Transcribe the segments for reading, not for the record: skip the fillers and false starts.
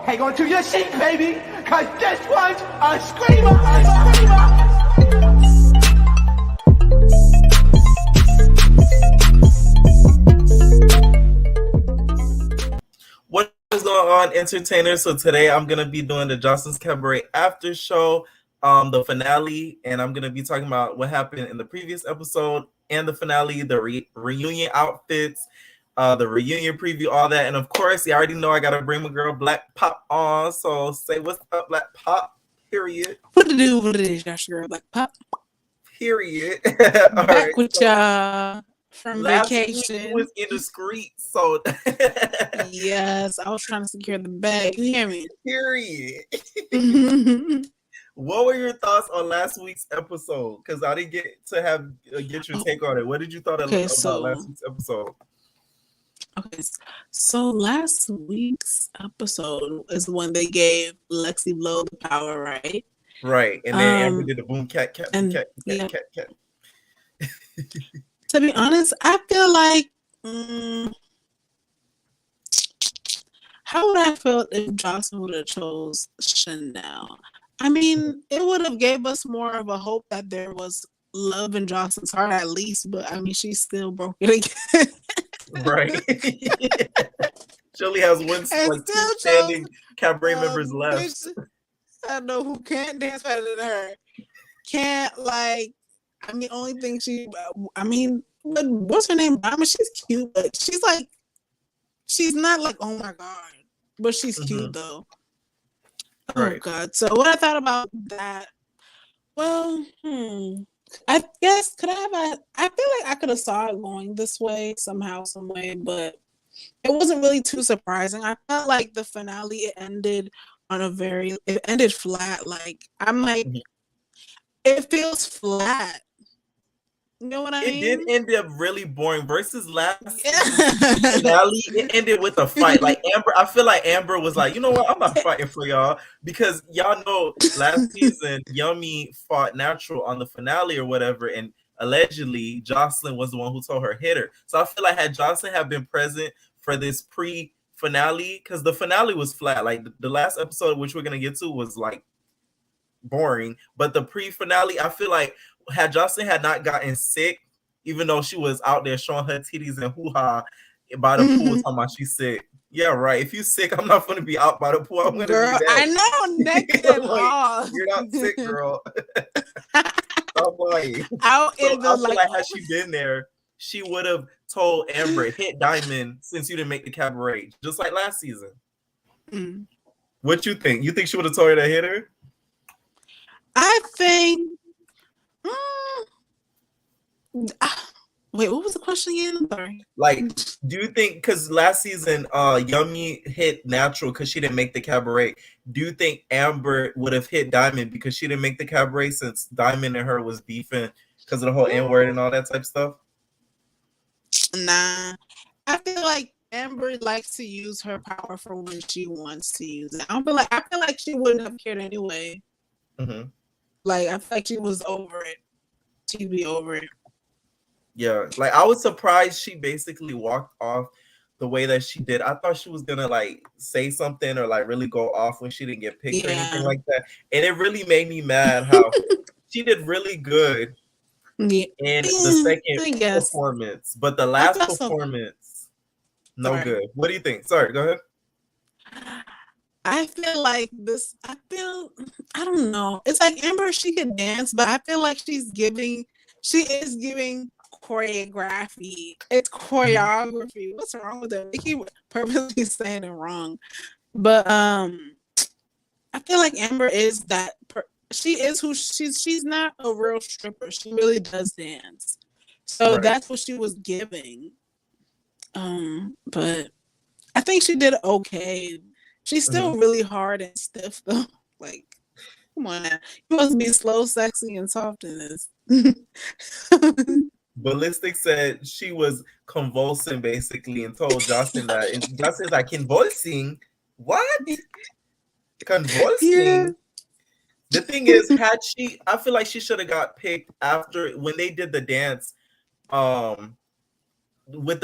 hang on to your seat, baby, cause this one's a screamer, a screamer. What is going on, entertainers? So today I'm gonna be doing the Joseline's Cabaret after show, the finale, and I'm gonna be talking about what happened in the previous episode and the finale, the reunion outfits, the reunion preview, all that, and of course, you already know I gotta bring my girl Blac Pop on. So say what's up, Blac Pop. Period. What to do? What it is? Y'all your girl Blac Pop. Period. Back right, with y'all from last vacation. Week was indiscreet, so yes, I was trying to secure the bag. You hear me? Period. What were your thoughts on last week's episode? Because I didn't get to get your take on it. What did you thought about last week's episode? Okay, so last week's episode is when they gave Lexi Blow the power, right? Right, and then Amber did the boom cat. To be honest, I feel like how would I feel if Jocelyn would have chose Chanel? I mean, it would have gave us more of a hope that there was love in Jocelyn's heart at least, but I mean, she still broke it again. Right. She only has one two standing cabaret members left. Bitch, I know who can't dance better than her. Only thing what's her name? I mean, she's cute, but she's not like, oh my God, but she's cute though. Right. Oh God. So what I thought about that, well, I guess I feel like I could have saw it going this way somehow, some way, but it wasn't really too surprising. I felt like the finale, it ended flat. Like, I'm like, it feels flat. You know what I mean? It did end up really boring versus last finale. It ended with a fight. Like Amber, I feel like Amber was like, you know what? I'm not fighting for y'all because y'all know last season Yummy fought Natural on the finale or whatever, and allegedly Joseline was the one who told her hit her. So I feel like had Joseline have been present for this pre-finale, because the finale was flat. Like the last episode, which we're gonna get to, was like boring, but the pre-finale, I feel like had Joseline had not gotten sick, even though she was out there showing her titties and hoo-ha by the pool, talking about she's sick. Yeah, right. If you're sick, I'm not going to be out by the pool. I'm going to be there. I know, naked and all. You're not sick, girl. Stop lying. I feel like had she been there, she would have told Amber, hit Diamond since you didn't make the cabaret, just like last season. What you think? You think she would have told her to hit her? I think. Wait, what was the question again? Sorry. Like, do you think, because last season, Yummy hit Natural because she didn't make the cabaret. Do you think Amber would have hit Diamond because she didn't make the cabaret, since Diamond and her was beefing because of the whole N-word and all that type of stuff? Nah, I feel like Amber likes to use her power for when she wants to use it. I feel like she wouldn't have cared anyway. Like, I feel like she was over it. She'd be over it. Yeah, like I was surprised she basically walked off the way that she did. I thought she was gonna like say something or like really go off when she didn't get picked or anything like that. And it really made me mad how she did really good in the second performance, but the last performance, no good. What do you think? Sorry, go ahead. I feel like I don't know. It's like Amber, she could dance, but I feel like she is giving choreography. It's choreography. What's wrong with it? They keep purposely saying it wrong. But I feel like Amber is that she is who she's not a real stripper. She really does dance. So that's what she was giving. But I think she did okay. She's still really hard and stiff though. Like, come on now. You must be slow, sexy, and soft in this. Ballistic said she was convulsing basically and told Jocelyn that. And Jocelyn's like, convulsing? What? Convulsing? Yeah. The thing is, I feel like she should have got picked after when they did the dance. with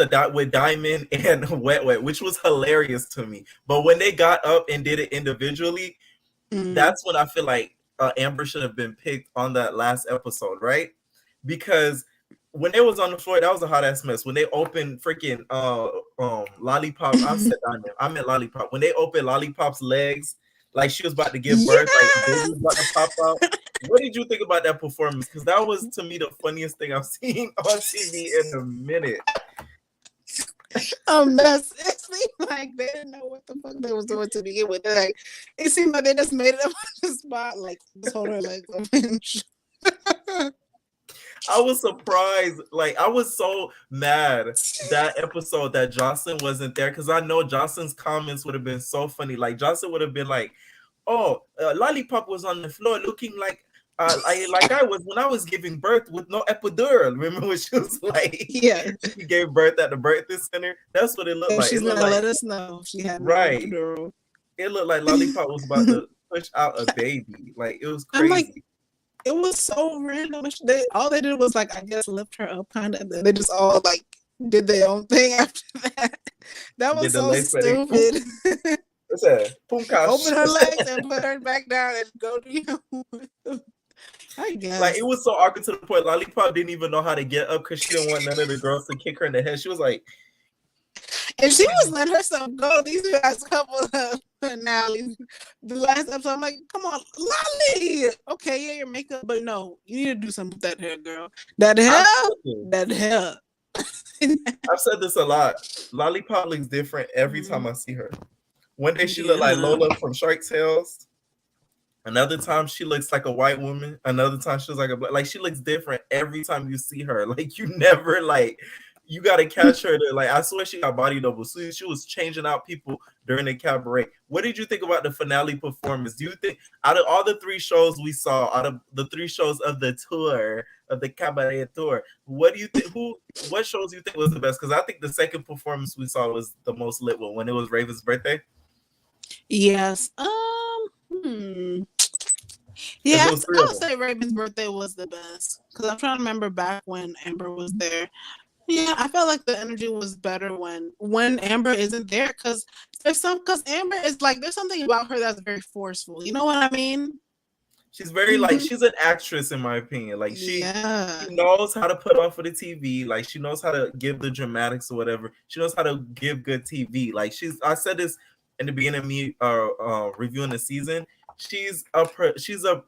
Diamond and Wet Wet, which was hilarious to me. But when they got up and did it individually, that's when I feel like Amber should have been picked on that last episode, right? Because when it was on the floor, that was a hot ass mess. When they opened freaking Lollipop, I said Diamond, I meant Lollipop. When they opened Lollipop's legs, like she was about to give birth, like baby was about to pop out. What did you think about that performance? Because that was to me the funniest thing I've seen on TV in a minute. A mess. It seemed like they didn't know what the fuck they was doing to begin with. Like, it seemed like they just made it up on the spot, like just hold her legs open. I was surprised. Like, I was so mad that episode that Jocelyn wasn't there, because I know Jocelyn's comments would have been so funny. Like, Jocelyn would have been like, "Oh, Lollipop was on the floor looking like I was when I was giving birth with no epidural." Remember when she was like, yeah, she gave birth at the birthing center? That's what it looked like. She's It looked gonna like, let us know if she had right. no epidural. It looked like Lollipop was about to push out a baby. Like, it was crazy. I'm like, it was so random. All they did was like, I guess, lift her up, kind of. They just all like did their own thing after that. That was so stupid. What's that? Open her legs and put her back down and go to you. I guess. Like, it was so awkward to the point Lollipop didn't even know how to get up because she didn't want none of the girls to kick her in the head. She was like, and she was letting herself go. These last couple of finales, the last episode, I'm like, come on, Lolly. Okay, yeah, your makeup, but no, you need to do something with that hair, girl. That hair. I've said this a lot. Lollipop looks different every time I see her. One day she looked like Lola from Shark Tales. Another time she looks like a white woman. Another time she looks like a black. Like, she looks different every time you see her. Like, you never like. You gotta catch her to, like, I swear she got body double. So she was changing out people during the cabaret. What did you think about the finale performance? Do you think out of all the 3 shows we saw, out of the 3 shows of the tour, of the cabaret tour, what do you think? What shows do you think was the best? Because I think the second performance we saw was the most lit one when it was Raven's birthday. Yes. Yeah, I would say Raven's birthday was the best because I'm trying to remember back when Amber was there. Yeah, I felt like the energy was better when Amber isn't there because Amber is like, there's something about her that's very forceful. You know what I mean? She's very like, she's an actress in my opinion. Like, she knows how to put on for the TV. Like, she knows how to give the dramatics or whatever. She knows how to give good TV. Like, I said this in the beginning of me reviewing the season. She's a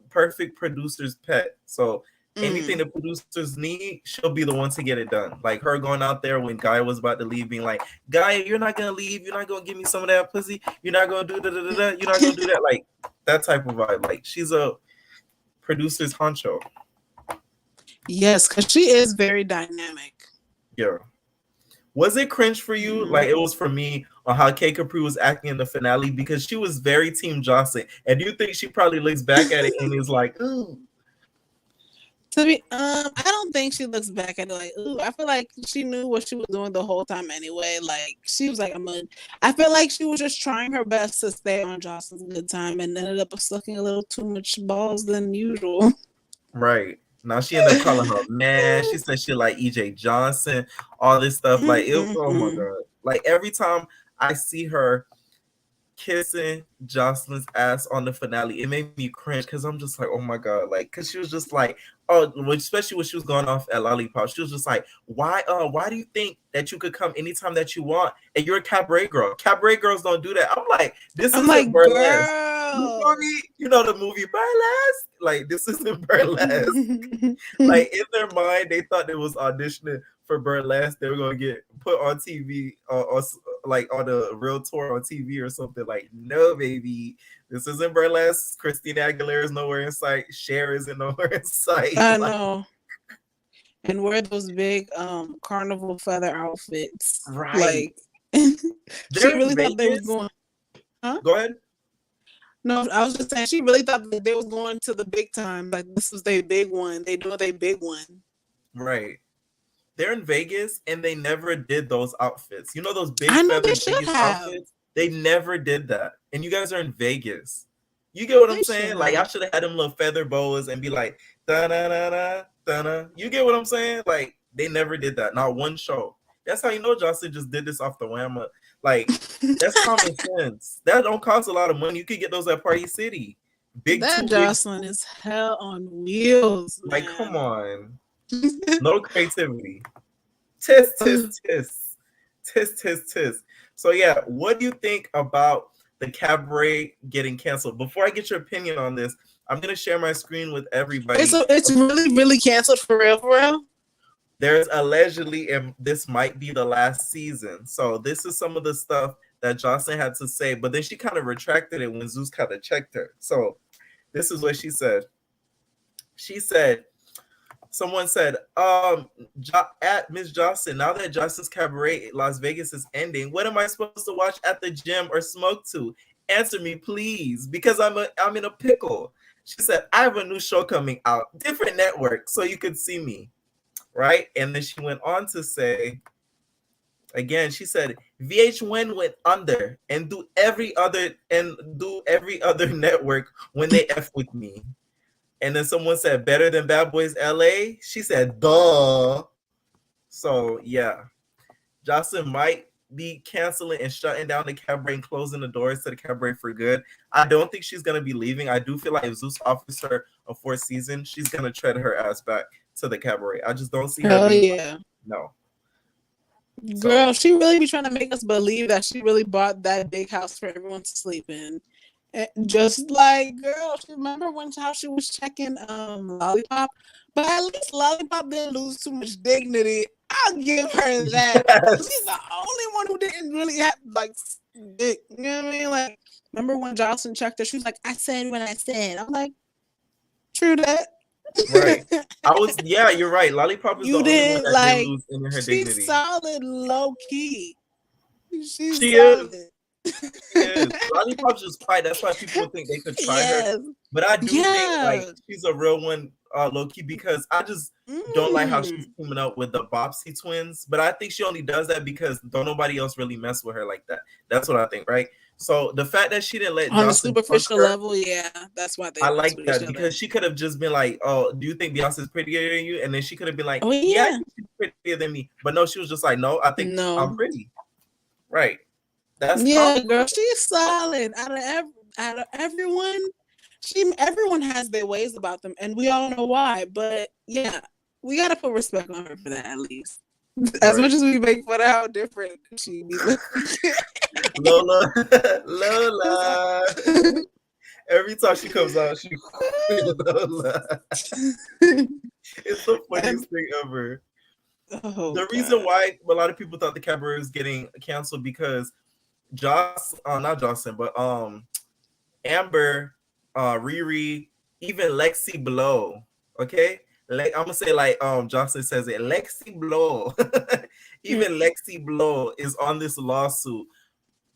perfect producer's pet. So anything the producers need, she'll be the one to get it done. Like, her going out there when Gaia was about to leave, being like, "Gaia, you're not gonna leave. You're not gonna give me some of that pussy. You're not gonna do da-da-da-da. You're not gonna do that." Like, that type of vibe. Like, she's a producer's honcho. Yes, because she is very dynamic. Yeah. Was it cringe for you? Like, it was for me on how K Capri was acting in the finale, because she was very Team Jocelyn. And do you think she probably looks back at it and is like, ooh? I don't think she looks back at it like, ooh. I feel like she knew what she was doing the whole time anyway. Like, she was like, I feel like she was just trying her best to stay on Jocelyn's good time and ended up sucking a little too much balls than usual. Right. Now she ended up calling her man. She said she like EJ Johnson, all this stuff. Like, it was, oh my God. Like, every time I see her kissing Jocelyn's ass on the finale, it made me cringe because I'm just like, oh my God. Like, because she was just like, oh, especially when she was going off at Lollipop, she was just like, why do you think that you could come anytime that you want and you're a cabaret girl? Cabaret girls don't do that. I'm like, this is like burlesque. You know the movie Burlesque? Like, this isn't burlesque. Like, in their mind, they thought they was auditioning for burlesque. They were gonna get put on TV or like on a real tour on TV or something. Like, no, baby, this isn't burlesque. Christina Aguilera is nowhere in sight. Cher isn't nowhere in sight. I know. And wear those big carnival feather outfits. Right. Like, she really thought they was going. Huh? Go ahead. No, I was just saying she really thought that they was going to the big time. Like, this was their big one. They doing their big one. Right. They're in Vegas and they never did those outfits. You know those big feather Vegas outfits? They never did that. And you guys are in Vegas. You get what I'm saying? Like, I should have had them little feather boas and be like, da da da da da. You get what I'm saying? Like, they never did that. Not one show. That's how you know Joseline just did this off the wham. Like, that's common sense. That don't cost a lot of money. You could get those at Party City. That Two big. Joseline is hell on wheels, man. Like, come on. No creativity. Tisk, tisk, tisk. Tisk, tisk, tisk. So, yeah, what do you think about the Cabaret getting canceled? Before I get your opinion on this, I'm going to share my screen with everybody. It's really, really canceled for real, for real? There's allegedly, and this might be the last season. So this is some of the stuff that Joseline had to say, but then she kind of retracted it when Zeus kind of checked her. So this is what she said. She said, someone said, at Miss Joseline, now that Joseline's Cabaret Las Vegas is ending, what am I supposed to watch at the gym or smoke to? Answer me, please, because I'm in a pickle. She said, I have a new show coming out, different network, so you could see me. Right? And then she went on to say, again, she said, VH1 went under and do every other network when they F with me. And then someone said, better than Bad Boys LA? She said, duh. So yeah. Joseline might be canceling and shutting down the Cabaret and closing the doors to the Cabaret for good. I don't think she's gonna be leaving. I do feel like if Zeus offers her a fourth season, she's gonna tread her ass back to the Cabaret. I just don't see her. Hell yeah. No. Girl, she really be trying to make us believe that she really bought that big house for everyone to sleep in. And just like, girl, she remember how she was checking Lollipop? But at least Lollipop didn't lose too much dignity. I'll give her that. Yes. She's the only one who didn't really have like dick. You know what I mean? Like, remember when Joseline checked her? She was like, I said what I said. I'm like, true that. Right. Yeah, you're right. Lollipop is the only one that didn't lose in her dignity. She's solid low key. She's she solid. Is. She is. Lollipop's just quiet. That's why people think they could try her. But I do think like she's a real one, low key, because I just don't like how she's teaming up with the Bopsy twins. But I think she only does that because don't nobody else really mess with her like that. That's what I think, right? So the fact that she didn't let on a superficial level, yeah, that's why I like that because she could have just been like, "Oh, do you think Beyonce's prettier than you?" And then she could have been like, "Oh yeah, she's prettier than me." But no, she was just like, "No, I think I'm pretty." Right. That's girl. She's solid. Out of everyone, everyone has their ways about them, and we all know why. But yeah, we gotta put respect on her for that at least. As much as we make fun of how different she be looking. Lola. Every time she comes out, she Lola. It's the funniest thing ever. The reason why a lot of people thought the Cabaret was getting canceled because not Joseline, but Amber, Riri, even Lexi Blow, okay? I'm gonna say like Joseline says it, Lexi Blow. Even Lexi Blow is on this lawsuit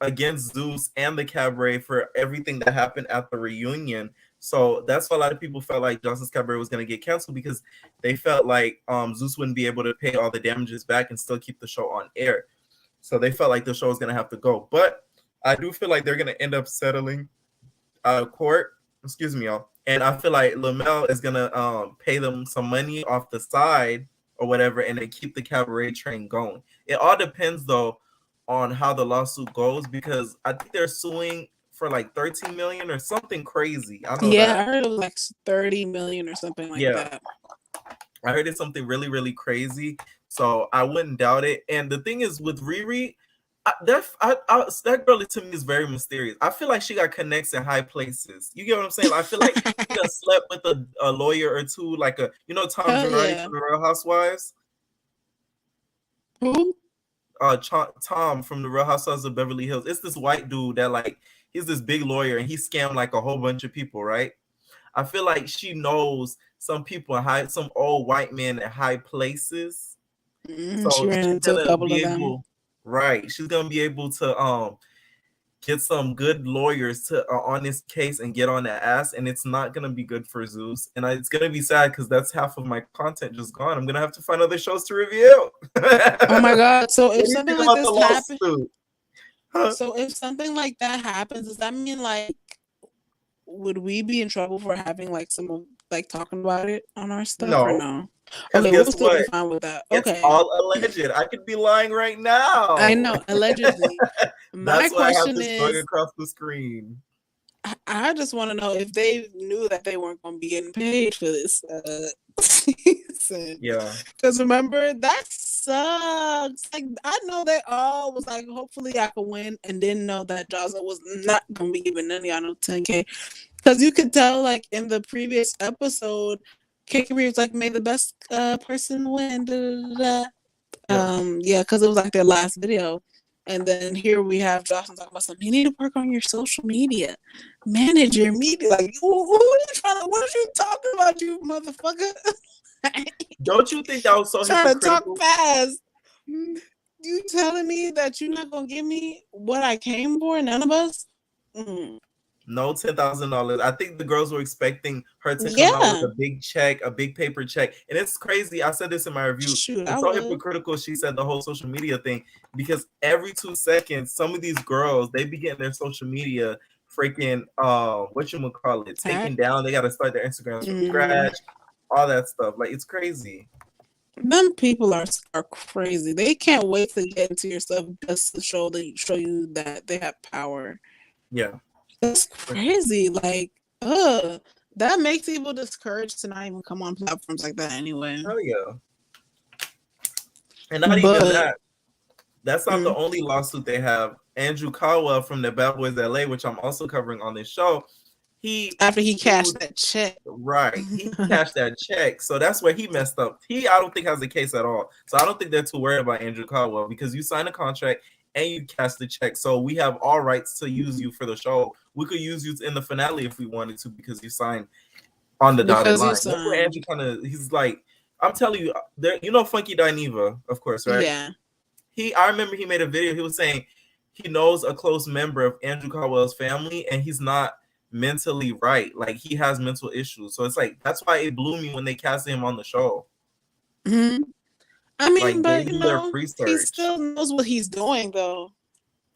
against Zeus and the Cabaret for everything that happened at the reunion. So that's why a lot of people felt like Joseline's Cabaret was going to get canceled because they felt like Zeus wouldn't be able to pay all the damages back and still keep the show on air. So they felt like the show was going to have to go. But I do feel like they're going to end up settling out of court. Excuse me, y'all. And I feel like Lamel is going to pay them some money off the side or whatever and then keep the Cabaret train going. It all depends, though, on how the lawsuit goes because I think they're suing for like 13 million or something crazy. I know that. I heard it was like 30 million or something like that. I heard it's something really, really crazy. So I wouldn't doubt it. And the thing is with Riri, that girl to me is very mysterious. I feel like she got connects in high places. You get what I'm saying? I feel like she got slept with a lawyer or two, like Tom Girardi from the Real Housewives. Who? Tom from the Real Housewives of Beverly Hills. It's this white dude that he's this big lawyer and he scammed like a whole bunch of people, right? I feel like she knows some people some old white men in high places. So she ran into a couple of them. Right. She's gonna be able to get some good lawyers to on this case and get on that ass, and it's not gonna be good for Zeus. And it's gonna be sad because that's half of my content just gone. I'm gonna have to find other shows to review. Oh my god! So if something like this happens, so if something like that happens, does that mean would we be in trouble for having someone talking about it on our stuff? No, or no? Because Okay, we'll guess still be what? fine with that. It's Okay. all alleged. I could be lying right now. I know, allegedly. My That's why I have question to swing is, across the screen. I just want to know if they knew that they weren't going to be getting paid for this season. Yeah. Because remember, that sucks. Like, I know they all was like, hopefully I could win, and didn't know that Jocelyn was not going to be giving none of y'all no 10K. Because you could tell, like, in the previous episode, Kikari was like, may the best person win. Da, da, da. Yeah, because it was like their last video. And then here we have Jocelyn talking about something. You need to work on your social media. Manage your media. Like, who are you trying to, what are you talking about, you motherfucker? Don't you think that was so Trying to talk hypocritical? fast. You telling me that you're not going to give me what I came for? None of us? No $10,000. I think the girls were expecting her to come out Yeah. with a big check, a big paper check. And it's crazy. I said this in my review. Shoot, it's I so would. hypocritical, she said, the whole social media thing, because every 2 seconds, some of these girls, they be getting their social media freaking whatchamacallit, taken down. They got to start their Instagrams from scratch, all that stuff. Like, it's crazy. Them people are crazy. They can't wait to get into your stuff just to show you that they have power. Yeah. That's crazy. Like, that makes people discouraged to not even come on platforms like that anyway. Oh yeah. And not even that. That's not the only lawsuit they have. Andrew Kawa from the Bad Boys LA, which I'm also covering on this show, after he cashed that check. Right. He cashed that check. So that's where he messed up. I don't think has a case at all. So I don't think they're too worried about Andrew Caldwell, because you signed a contract and you cashed the check. So we have all rights to use you for the show. We could use you in the finale if we wanted to, because you signed on the dotted line. That's where Andrew he's like, I'm telling you, you know Funky Dineva, of course, right? Yeah. I remember he made a video. He was saying he knows a close member of Andrew Caldwell's family, and he's not mentally right. Like, he has mental issues. So it's like, that's why it blew me when they casted him on the show. I mean, like, but you know, he still knows what he's doing, though.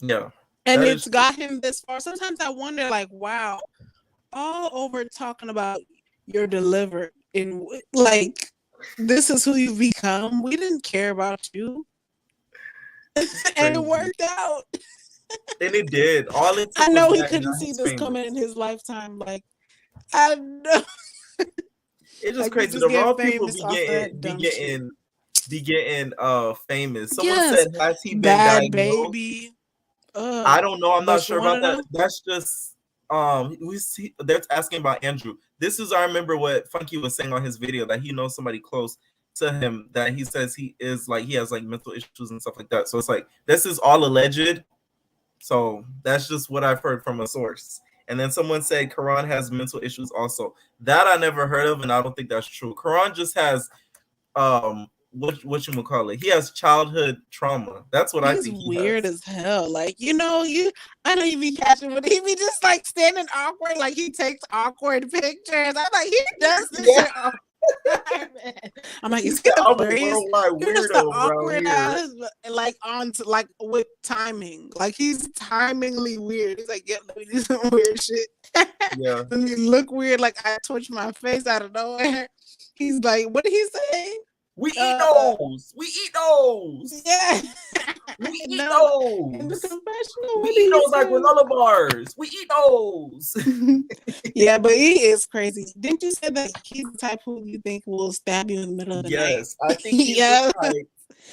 Yeah. And it's got him this far. Sometimes I wonder, like, wow, all over talking about you're delivered, and like, this is who you become. We didn't care about you. And it worked out. And it did. All it took I know was he couldn't see this coming in his lifetime. Like, I know. It's just crazy. The wrong people be getting famous. Someone said, has he been Bad diagnosed? Baby. I don't know. I'm not sure about that. That's just they're asking about Andrew. This is, I remember what Funky was saying on his video, that he knows somebody close to him that he says he is like, he has like mental issues and stuff like that. So it's like, this is all alleged. So that's just what I've heard from a source. And then someone said Karan has mental issues also. That I never heard of, and I don't think that's true. Karan just has what you call it? He has childhood trauma. That's what I think. He's weird as hell. Like, you know, I know you be catching, but he be just like standing awkward, like he takes awkward pictures. I'm like, he does this shit all the time, man. I'm like, he's hilarious. You're just an awkward ass, like like with timing. Like, he's timingly weird. He's like, yeah, let me do some weird shit. Yeah. Let me look weird, like I twitch my face out of nowhere. He's like, what did he say? We eat those. We eat those. Yeah. We eat those. In the confessional, we eat those like granola bars. We eat those. Yeah, but he is crazy. Didn't you say that he's the type who you think will stab you in the middle of the night? Yes, I think he's the type,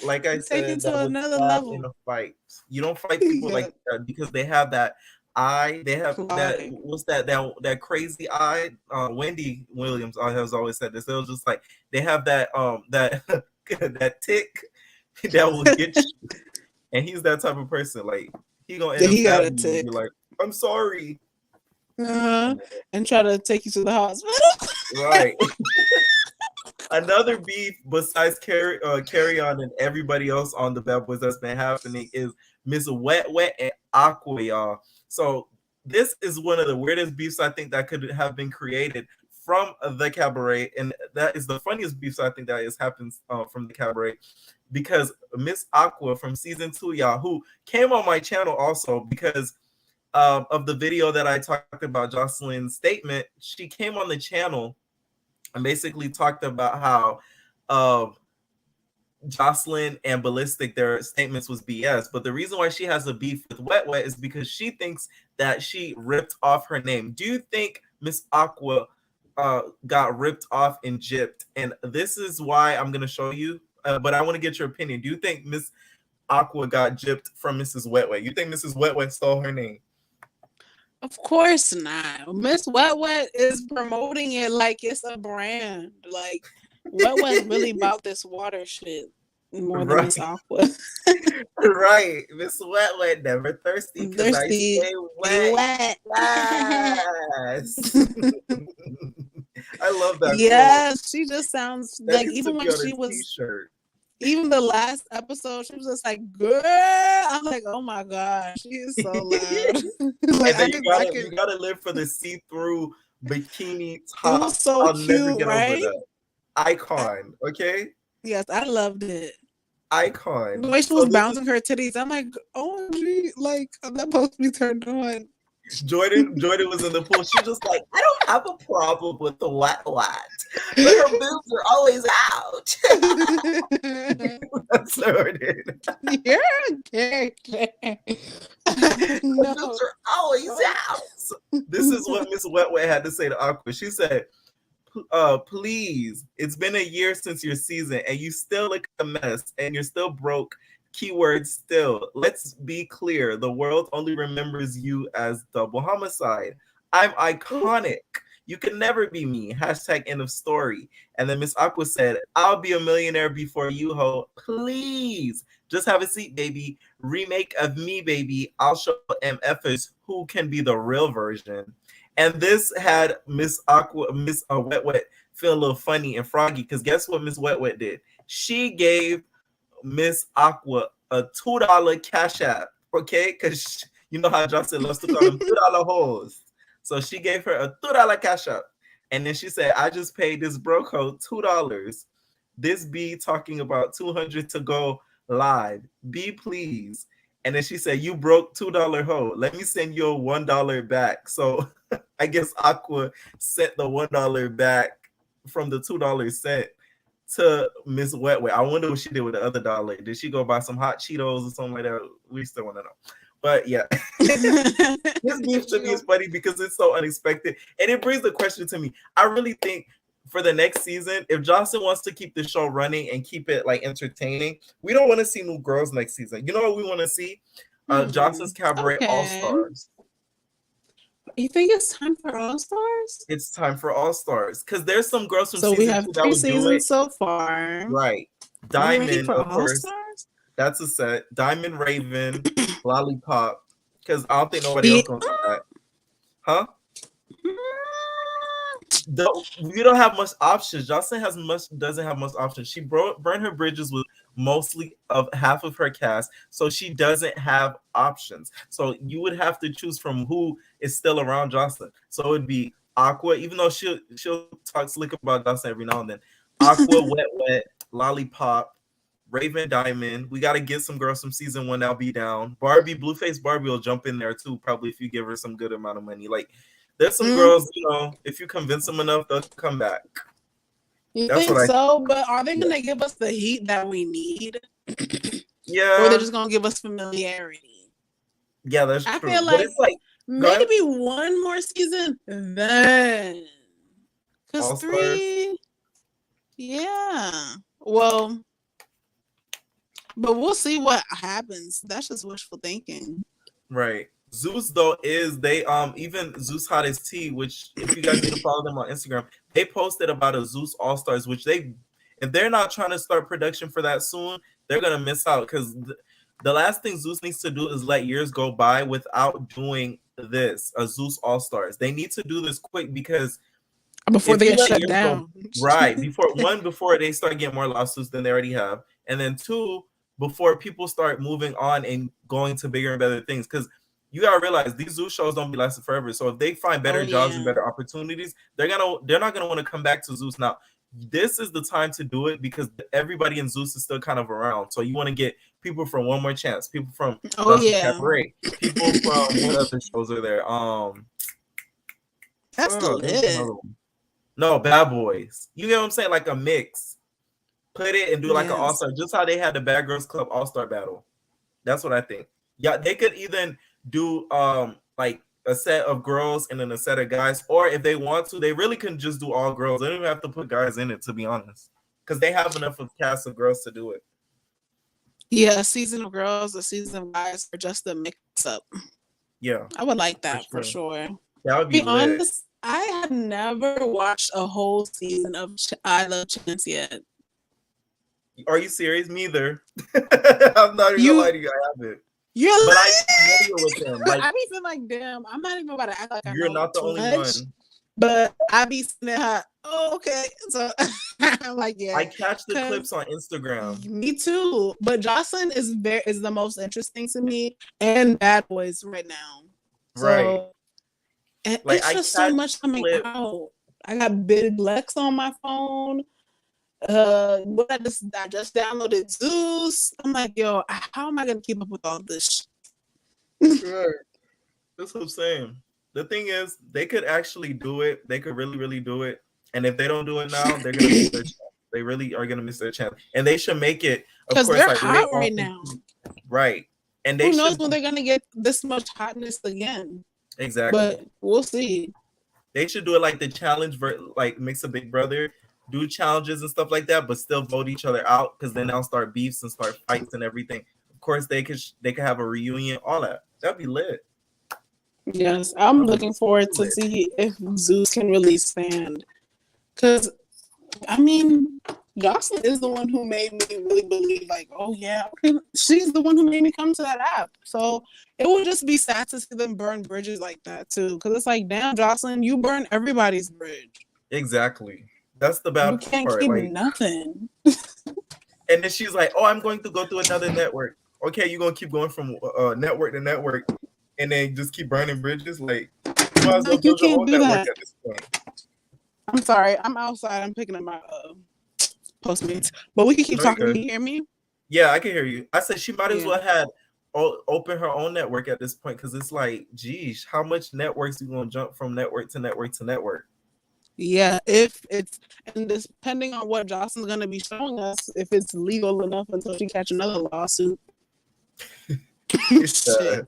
like I said, that would another stab level in a fight. You don't fight people like that, because they have that eye. They have that. What's that crazy eye? Wendy Williams has always said this. It was just like, they have that that tick that will get you, and he's that type of person. Like, he gonna end up stabbing you and be like, I'm sorry, and try to take you to the hospital. Right. Another beef besides Carry On and everybody else on the Bad Boys that's been happening is Miss Wet Wet and Aqua, y'all. So this is one of the weirdest beefs I think that could have been created from the Cabaret, and that is the funniest beefs I think that has happened from the Cabaret, because Miss Aqua from season 2, y'all, who came on my channel also because of the video that I talked about Joseline's statement, she came on the channel and basically talked about how of Joseline and Ballistic, their statements was BS. But the reason why she has a beef with Wet Wet is because she thinks that she ripped off her name. Do you think Miss Aqua got ripped off and gypped? And this is why I'm going to show you. But I want to get your opinion. Do you think Miss Aqua got gypped from Mrs. Wet Wet? You think Mrs. Wet Wet stole her name? Of course not. Miss Wet Wet is promoting it like it's a brand. Like Wet Wet really about this water shit more than Miss Aqua. Right. Miss Wet Wet never thirsty because I stay wet. Yes. I love that. Yes, she just sounds that like even when she was t-shirt. Even the last episode, she was just like, girl. I'm like, oh my god, she is so loud. Like, and then you gotta live for the see-through bikini top. It was so I'll cute, never get right? over that. Icon, okay? Yes, I loved it. Icon. The way she was bouncing her titties, I'm like, oh, gee, like, I'm not supposed to be turned on. Jordan was in the pool. She just like, I don't have a problem with the wet, but her boobs are always out. That's Jordan. You're a character. Her boobs are always out. This is what Miss Wet Wet had to say to Aqua. She said, please, it's been a year since your season and you still look a mess and you're still broke. Keyword still. Let's be clear. The world only remembers you as double homicide. I'm iconic. You can never be me. Hashtag end of story. And then Miss Aqua said, I'll be a millionaire before you, ho. Please. Just have a seat, baby. Remake of me, baby. I'll show MFers who can be the real version. And this had Miss Wet Wet feel a little funny and froggy because guess what Miss Wet Wet did? She gave Miss Aqua a $2 cash app, okay? Because you know how Johnson loves to call them $2 hoes. So she gave her a $2 cash app. And then she said, I just paid this bro code $2. This B talking about 200 to go live. B, please. And then she said, you broke $2 hoe. Let me send you a $1 back. So I guess Aqua sent the $1 back from the $2 sent to Miss Wet Wet. I wonder what she did with the other dollar. Did she go buy some hot Cheetos or something like that? We still want to know. But yeah, this beef to me is funny because it's so unexpected. And it brings the question to me. I really think for the next season, if Johnson wants to keep the show running and keep it like entertaining, we don't want to see new girls next season. You know what we want to see? Johnson's Cabaret All-Stars. You think it's time for All-Stars? It's time for All-Stars because there's some girls from so season we have 2 3 seasons so far. Right. Diamond, for of course. All-Stars? That's a set. Diamond, Raven, Lollipop. Because I don't think nobody else gonna do that. Huh? You don't have much options. Jocelyn doesn't have much options. She burned her bridges with mostly of half of her cast, so she doesn't have options. So you would have to choose from who is still around Jocelyn. So it would be Aqua, even though she'll talk slick about Jocelyn every now and then. Aqua, Wet Wet, Lollipop, Raven, Diamond. We got to get some girls from season 1 that'll be down. Barbie, Blueface Barbie will jump in there too, probably if you give her some good amount of money. Like, there's some girls, you know, if you convince them enough, they'll come back. You think so? But are they going to give us the heat that we need? Yeah. Or they're just going to give us familiarity? Yeah, that's true. I feel but it's like maybe one more season, then. Because 3... Yeah. Well... But we'll see what happens. That's just wishful thinking. Right. Zeus though they even Zeus Hot as Tea, which if you guys need to follow them on Instagram, they posted about a Zeus All Stars, which if they're not trying to start production for that soon, they're gonna miss out because the last thing Zeus needs to do is let years go by without doing this, a Zeus All Stars. They need to do this quick because before they get shut down. Right. Before they start getting more lawsuits than they already have. And then 2, before people start moving on and going to bigger and better things. Because you gotta realize these Zeus shows don't be lasting forever. So if they find better jobs and better opportunities, they're not gonna want to come back to Zeus. Now, this is the time to do it because everybody in Zeus is still kind of around. So you want to get people from One More Chance, people from Cabaret, people from what other shows are there? That's the list. No, Bad Boys. You get what I'm saying? Like a mix. put it and do like an Yes. all-star, just how they had the Bad Girls Club all-star battle. That's what I think. Yeah, they could even do like a set of girls and then a set of guys, or if they want to, they really can just do all girls. They don't even have to put guys in it, to be honest, because they have enough of cast of girls to do it. Yeah, a season of girls, a season of guys, or just a mix up. Yeah, I would like that for sure. That would To be be lit. honest, I have never watched a whole season of I Love Chance yet. Are you serious? Me either. I'm not even gonna lie to you. I haven't. You're But lying. I'm familiar with them. Like, I be feeling like, damn, I'm not even about to act like I you're know not the too only much, one. but I be seeing her. Oh, okay. So I'm like, yeah. I catch the clips on Instagram. Me too. But Joseline is the most interesting to me, and Bad Boys right now. So, Right. and Like, it's I just so catch much coming clips. out. I got Big Lex on my phone. I just downloaded Zeus. I'm like, yo, how am I gonna keep up with all this? Right. That's what I'm saying. The thing is, they could actually do it. They could really, really do it. And if they don't do it now, they're gonna miss their chance. They really are gonna miss their chance. And they should make it, of Because course, they're like hot right now. Right. And they Who knows should, when they're gonna get this much hotness again? exactly. But we'll see. They should do it like the challenge, like mix a Big Brother, do challenges and stuff like that, but still vote each other out, because then they'll start beefs and start fights and everything. Of course, they could have a reunion, all that. That'd be lit. Yes, I'm looking forward to see if Zeus can really stand. Because, I mean, Joseline is the one who made me really believe, like, oh, yeah, okay, she's the one who made me come to that app. So it would just be sad to see them burn bridges like that, too. Because it's like, damn, Joseline, you burn everybody's bridge. Exactly. That's the bad You can't part. keep Like, nothing. and then she's like, oh, I'm going to go to another network. Okay, you're going to keep going from network to network and then just keep burning bridges? Like, you might as well Like, you build your can't own do network that. at this point. I'm sorry. I'm outside. I'm picking up my Postmates. But we can keep talking. Good. Can you hear me? Yeah, I can hear you. I said she might as Yeah. well have open her own network at this point, because it's like, geez, how much networks you going to jump from network to network to network? Yeah, if it's, and depending on what Joseline's going to be showing us, if it's legal enough until she catch another lawsuit. Shit.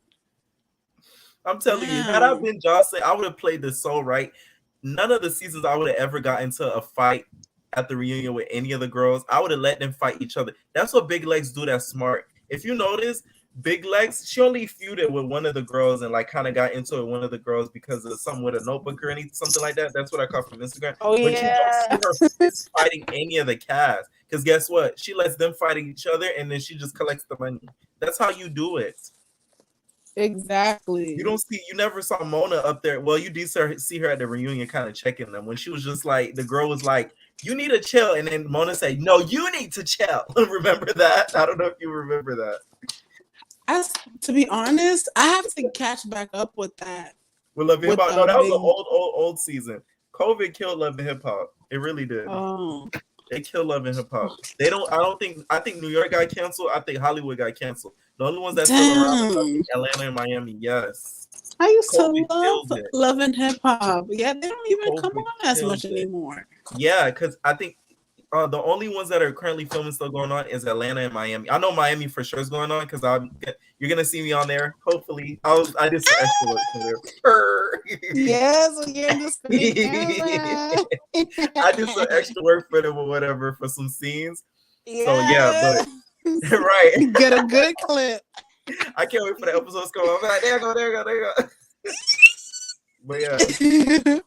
I'm telling you, had I been Joseline, I would have played this so right. None of the seasons I would have ever got into a fight at the reunion with any of the girls. I would have let them fight each other. That's what Big Legs do. That's smart. If you notice, Big Legs, she only feuded with one of the girls and like kind of got into it with one of the girls because of something with a notebook or anything, something like that. That's what I caught from Instagram. Oh, but yeah. you don't see her fighting any of the cast, because guess what? She lets them fight each other and then she just collects the money. That's how you do it. Exactly. You never saw Mona up there. Well, you did see her at the reunion kind of checking them when she was just like, the girl was like, you need to chill. And then Mona said, no, you need to chill. Remember that? I don't know if you remember that. To be honest, I have to catch back up with that. With Love and Hip Hop. No, that was an old season. COVID killed Love and Hip Hop. It really did. Oh. They killed Love and Hip Hop. I think New York got canceled. I think Hollywood got canceled. The only ones that still around are Atlanta and Miami. Yes. I used to love Love and Hip Hop. Yeah, they don't even come on as much anymore. Yeah, because I think the only ones that are currently filming still going on is Atlanta and Miami. I know Miami for sure is going on because you're gonna see me on there. Hopefully, I did some extra work for them. Yes, you're just I did some extra work for them or whatever for some scenes. Yeah. So yeah, but right, get a good clip. I can't wait for the episodes to come on. I'm like, there you go. But yeah.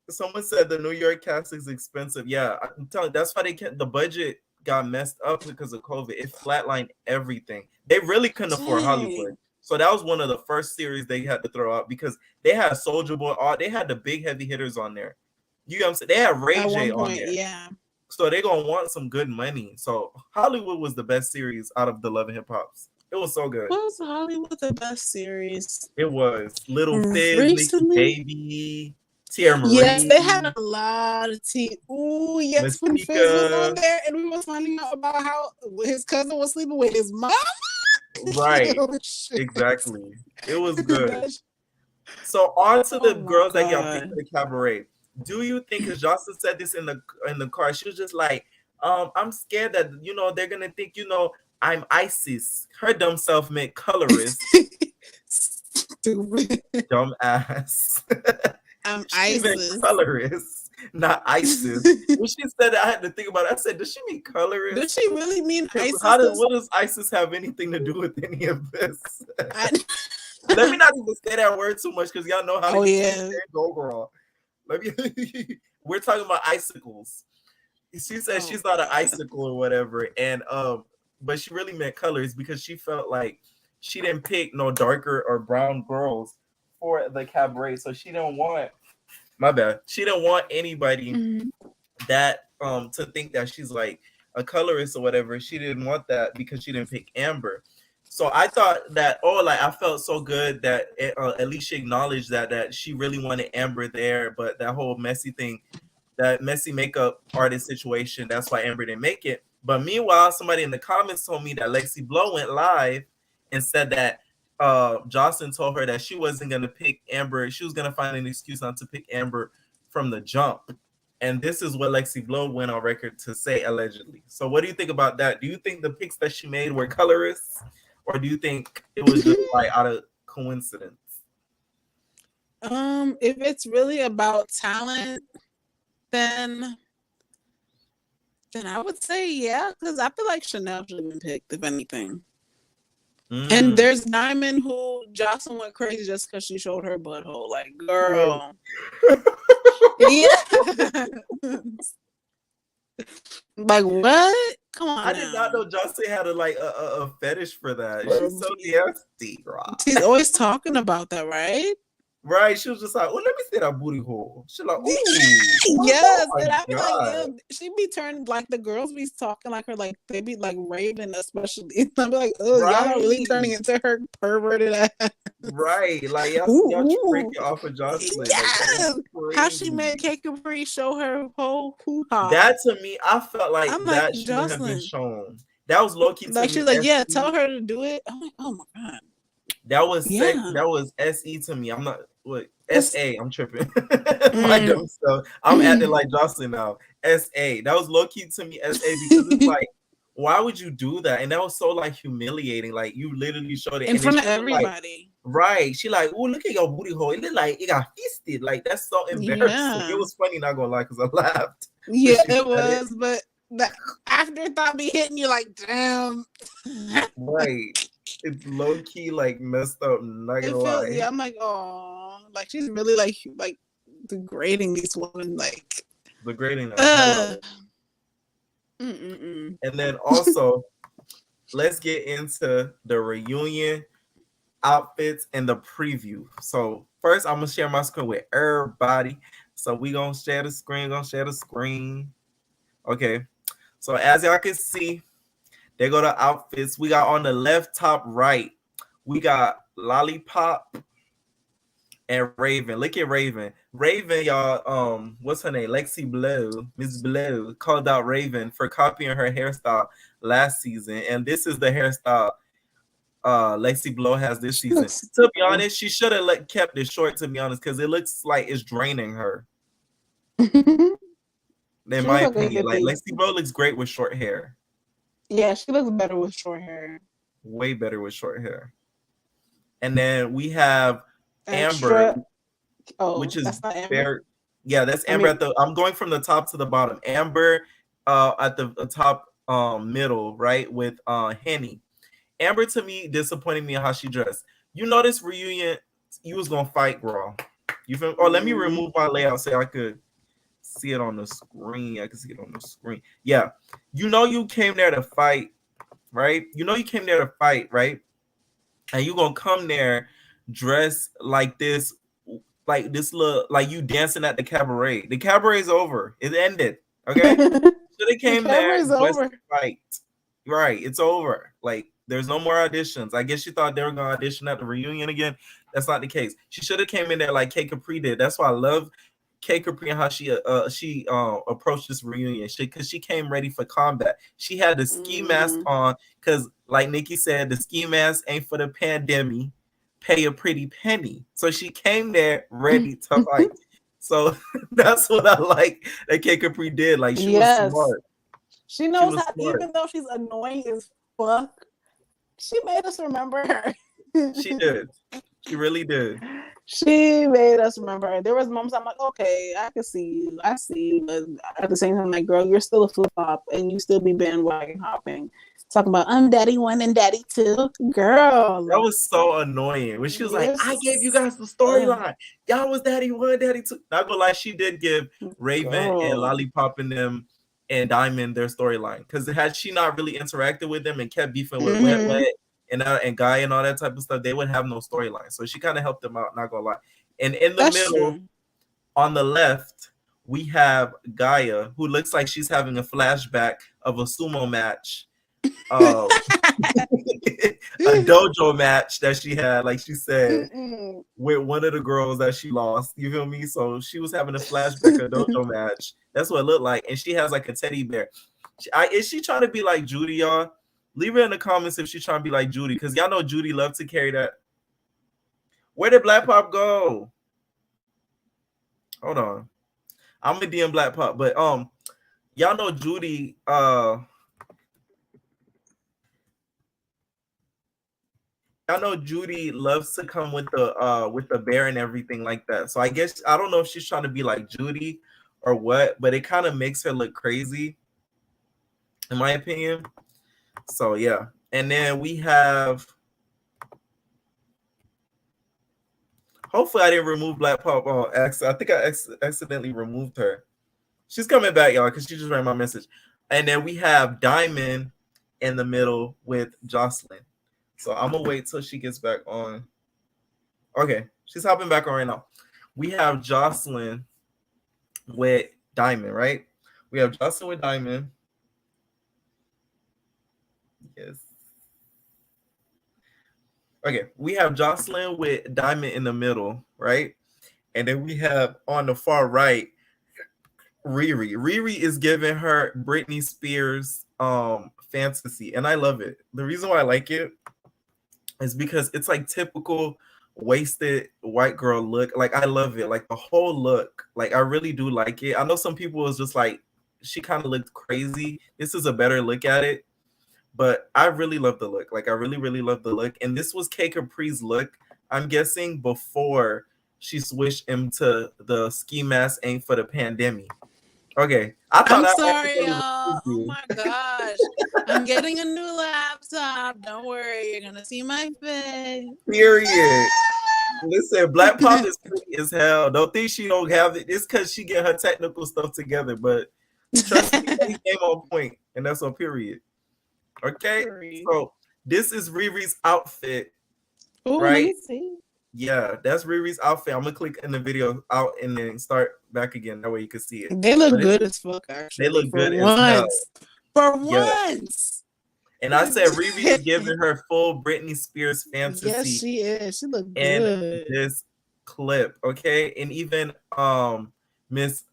Someone said the New York cast is expensive. Yeah, I'm telling you, that's why the budget got messed up because of COVID. It flatlined everything. They really couldn't afford Hollywood. So that was one of the first series they had to throw out because they had Soulja Boy. They had the big heavy hitters on there. You know what I'm saying? They had Ray J on there. Yeah. So they're going to want some good money. So Hollywood was the best series out of the Love and Hip Hops. It was so good. Was Hollywood the best series? It was. Little Fizz, Nikki Baby, Tierra Marie. Yes, they had a lot of tea. Ooh, yes, when Fizz was on there and we were finding out about how his cousin was sleeping with his mom. Right. Exactly. It was good. So on to the girls that got picked for the cabaret. Do you think, because Jocelyn said this in the car, she was just like, I'm scared that they're gonna think I'm Isis. Her dumb self meant colorist. Stupid. Dumb ass. I'm She meant ISIS. colorist, not ISIS. When she said that, I had to think about it. I said, does she mean colorist? Does she really mean ISIS? What does ISIS have anything to do with any of this? Let me not even say that word too much because y'all know how to go girl. We're talking about icicles. She said she's not an icicle or whatever, and but she really meant colors because she felt like she didn't pick no darker or brown girls for the cabaret, so she didn't want. My bad. She didn't want anybody that to think that she's like a colorist or whatever. She didn't want that because she didn't pick Amber. So I thought that I felt so good that at least she acknowledged that she really wanted Amber there, but that whole messy thing, that messy makeup artist situation, that's why Amber didn't make it. But meanwhile, somebody in the comments told me that Lexi Blow went live and said that Joseline told her that she wasn't going to pick Amber. She was going to find an excuse not to pick Amber from the jump. And this is what Lexi Blow went on record to say, allegedly. So what do you think about that? Do you think the picks that she made were colorists? Or do you think it was just like out of coincidence? If it's really about talent, then I would say yeah, because I feel like Chanel should have been picked, if anything. And there's Diamond, who Joseline went crazy just because she showed her butthole. Like, girl. Yeah. Like, what? Come on. I did not know Joseline had a fetish for that. She's so nasty, bro. She's always talking about that, right? Right, she was just like, "Oh, let me see that booty hole." She's like, "Ooh, yes." And I be like, she be turning like the girls be talking like her, like they be like raving, especially. And I be like, "Oh, y'all are really turning into her perverted ass." Right, like y'all break it off of Joseline. Yes. Like, how she made K Capri show her whole hoo-ha. That to me, I felt like that shouldn't have been shown. That was low key. Like she's like, yeah, tell her to do it. I'm like, oh my god. That was sick. That was SE to me. I'm not SA. I'm tripping. My dumb stuff. I'm acting like Joseline now. SA. That was low key to me. SA because it's like, why would you do that? And that was so like humiliating. Like you literally showed it in front of everybody. Like, right. She like, oh, look at your booty hole. It looked like it got fisted. Like that's so embarrassing. Yeah. It was funny, not gonna lie, because I laughed. Yeah, it was. But the afterthought be hitting you like, damn. Right. It's low key like messed up. Not gonna lie. Yeah, I'm like, oh, like she's really like degrading these women, like degrading them. And then also, let's get into the reunion outfits and the preview. So first, I'm gonna share my screen with everybody. So we gonna share the screen. Okay. So as y'all can see, they go to outfits. We got on the left top right, we got Lollipop and Raven. Look at Raven. Raven, y'all, what's her name? Lexi Blow, Miss Blow, called out Raven for copying her hairstyle last season. And this is the hairstyle Lexi Blow has this season. To be honest, she should have kept it short, to be honest, because it looks like it's draining her. In my opinion, like Lexi Blow looks great with short hair. Yeah, she looks better with short hair. Way better with short hair. And then we have Amber, which is very, yeah, that's Amber at the. I'm going from the top to the bottom. Amber, at the top, middle, right, with Henny. Amber to me disappointed me in how she dressed. You know, this reunion, you was gonna fight Raw. You feel? Oh, let me remove my layout so I could see it on the screen. I can see it on the screen. Yeah, you know, you came there to fight, right? You know, you came there to fight, right? And you gonna come there dressed like this little, like you dancing at the cabaret. The cabaret's over. It ended. Okay. So they came there to fight. Right. It's over. Like there's no more auditions. I guess you thought they were gonna audition at the reunion again. That's not the case. She should have came in there like K Capri did. That's why I love K Capri and how she approached this reunion. Because she came ready for combat. She had the ski mask on because, like Nikki said, the ski mask ain't for the pandemic. Pay a pretty penny. So she came there ready to fight. So that's what I like that K Capri did. Like she was smart. She knows was how, smart. even though she's annoying as fuck, she made us remember her. She did. She really did. She made us remember her. There was moments I'm like, okay, I can see you. I see you. But at the same time, like, girl, you're still a flip-flop and you still be bandwagon hopping. Talking about, I'm daddy one and daddy two. Girl. That was so annoying. When she was like, Yes. I gave you guys the storyline. Y'all was daddy one, daddy two. Not gonna lie, she did give Raven and Lollipop and them and Diamond their storyline. Because had she not really interacted with them and kept beefing with Wet Wet and Guy and all that type of stuff, they would have no storyline. So she kind of helped them out, not gonna lie. And in the middle, on the left, we have Gaia, who looks like she's having a flashback of a sumo match. A dojo match that she had, like she said, with one of the girls that she lost. You feel me? So she was having a flashback of a dojo match. That's what it looked like. And she has like a teddy bear. Is she trying to be like Judy, y'all? Leave it in the comments if she's trying to be like Judy, because y'all know Judy loves to carry that. Where did Blac Pop go? Hold on. I'm gonna DM Blac Pop, but y'all know Judy I know Judy loves to come with the bear and everything like that. So I guess I don't know if she's trying to be like Judy or what, but it kind of makes her look crazy, in my opinion. So yeah. And then we have, hopefully I didn't remove Blac Pop. I think I accidentally removed her. She's coming back, y'all, because she just read my message. And then we have Diamond in the middle with Joseline. So I'm gonna wait till she gets back on. Okay, she's hopping back on right now. We have Joseline with Diamond, right? We have Joseline with Diamond. Yes. Okay, we have Joseline with Diamond in the middle, right? And then we have on the far right Riri. Riri is giving her Britney Spears fantasy, and I love it. The reason why I like it is because it's like typical wasted white girl look. Like I love it. Like the whole look. Like I really do like it. I know some people was just like she kind of looked crazy. This is a better look at it. But I really love the look. Like I really, really love the look. And this was K Capri's look, I'm guessing, before she switched into the ski mask ain't for the pandemic. Okay. I'm sorry, y'all. Oh my gosh. I'm getting a new laptop. Don't worry, you're gonna see my face. Period. Listen, Blac Pop is pretty as hell. Don't think she don't have it. It's because she get her technical stuff together. But trust me, he came on point, and that's on period. Okay, so this is Riri's outfit, right? Let me see. Yeah, that's Riri's outfit. I'm gonna click in the video out and then start back again. That way you can see it. They look good as fuck, actually. They look good as hell. For once. And I said Riri is giving her full Britney Spears fantasy. Yes, she is. She look good. In this clip, okay? And even Miss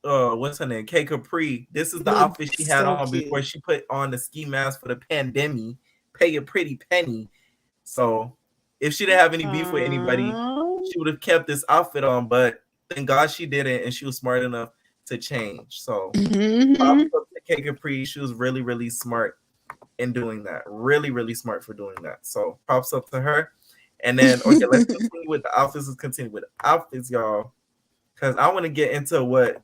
what's her name? K Capri. This is the outfit she had on before she put on the ski mask for the pandemic. Pay a pretty penny. So if she didn't have any beef with anybody, she would have kept this outfit on. But thank God she didn't, and she was smart enough to change. So props up to K Capri. She was really, really smart in doing that. Really, really smart for doing that. So props up to her. And then okay, let's continue with the outfits. Let's continue with the outfits, y'all. Because I want to get into what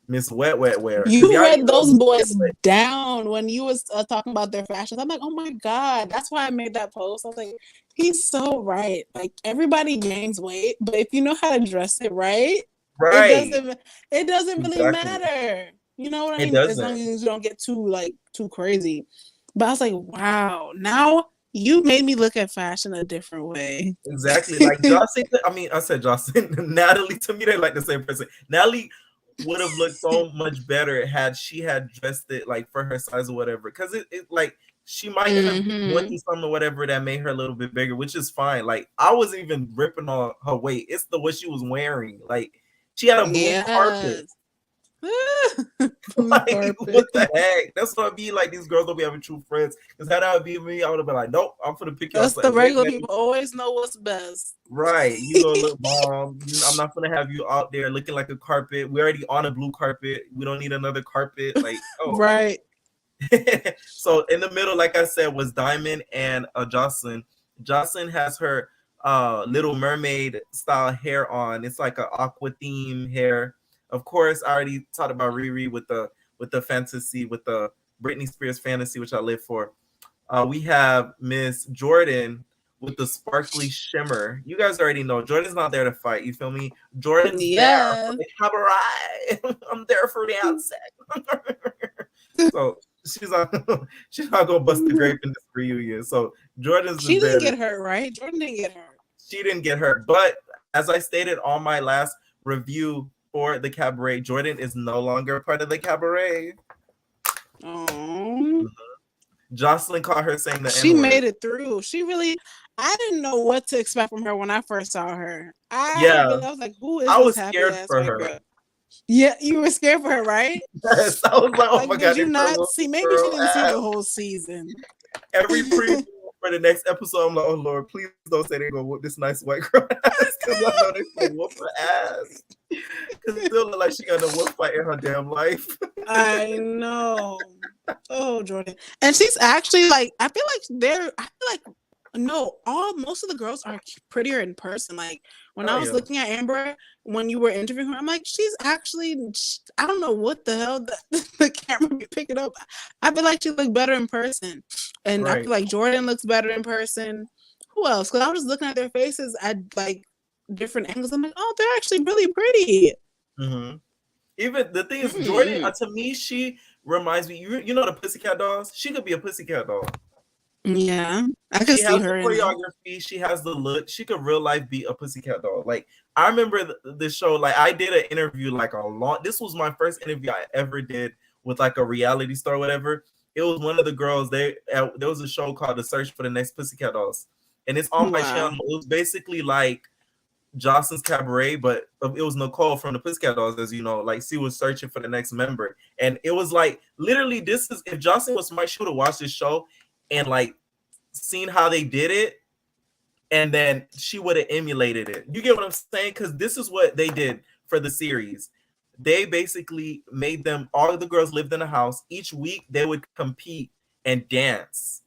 Miss Wet Wet wear. You read those boys down when you was talking about their fashions. I'm like, oh my God. That's why I made that post. I was like, he's so right. Like everybody gains weight, but if you know how to dress it right, it doesn't really matter. You know what I mean? As long as you don't get too crazy. But I was like, wow, now you made me look at fashion a different way. Exactly. Like Jocelyn, I said Jocelyn. Natalie, to me, they're like the same person. Natalie would have looked so much better had she had dressed it like for her size or whatever. Because it like she might have went through something or whatever that made her a little bit bigger, which is fine. Like I wasn't even ripping on her weight. It's the what she was wearing. Like she had a blue carpet. Like, what the heck? That's what I mean. Like these girls don't be having true friends. Because had that be me, I would have been like, nope, I'm gonna pick you up. That's the regular people always know what's best. Right. You gonna look bomb. I'm not gonna have you out there looking like a carpet. We're already on a blue carpet. We don't need another carpet. Like, oh right. So in the middle, like I said, was Diamond and Jocelyn. Jocelyn has her Little Mermaid style hair on. It's like an aqua theme hair. Of course, I already talked about Riri with the fantasy, with the Britney Spears fantasy, which I live for. We have Miss Jordan with the sparkly shimmer. You guys already know Jordan's not there to fight. You feel me? Jordan's there for the cabaret. I'm there for the outset. So she's not gonna bust the grape in this reunion. So She didn't get hurt, right? Jordan didn't get hurt. She didn't get hurt. But as I stated on my last review for the cabaret, Jordan is no longer part of the cabaret. Oh. Jocelyn caught her saying that she made it through. I didn't know what to expect from her when I first saw her. I was like, who is this happy ass white girl? Yeah, you were scared for her, right? Yes, I was like, oh my god. Did you not see? Maybe she didn't see the whole season. Every preview for the next episode, I'm like, oh Lord, please don't say they're gonna whoop this nice white girl ass, because I know they're gonna whoop her ass. Because it still look like she got a wolf fight in her damn life. I know. Oh, Jordan. And she's actually like, most of the girls are prettier in person. Like when I was looking at Amber, when you were interviewing her, I'm like, she's actually, I don't know what the hell the camera be picking up. I feel like she looked better in person. And I feel like Jordan looks better in person. Who else? Because I was just looking at their faces at like different angles. I'm like, oh, they're actually really pretty. Mm-hmm. Even the thing is, Jordan, to me, she reminds me, you know the Pussycat Dolls? She could be a Pussycat Doll. Yeah, I can see her in choreography. She has the look. She could real life be a Pussycat Doll. Like I remember the show. Like I did an interview this was my first interview I ever did with like a reality star or whatever. It was one of the girls. There was a show called The Search for the Next Pussycat Dolls, and it's on my channel. It was basically like Jocelyn's Cabaret, but it was Nicole from the Pussycat Dolls, as you know. Like she was searching for the next member, and it was like literally if Jocelyn was smart, she would have watched this show and like seen how they did it, and then she would have emulated it. You get what I'm saying? Because this is what they did for the series. They basically made them, all of the girls lived in a house. Each week they would compete and dance,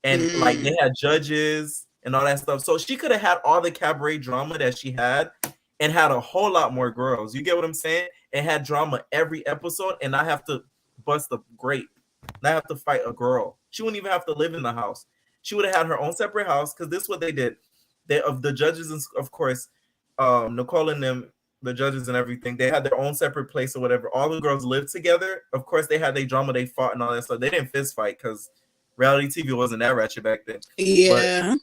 and like they had judges and all that stuff. So she could have had all the cabaret drama that she had and had a whole lot more girls. You get what I'm saying? And had drama every episode and not have to bust a grape, not have to fight a girl. She wouldn't even have to live in the house. She would have had her own separate house, because this is what they did. Of the judges, and of course, Nicole and them, the judges and everything, they had their own separate place or whatever. All the girls lived together. Of course, they had their drama, they fought and all that stuff. They didn't fist fight because reality TV wasn't that ratchet back then. Yeah.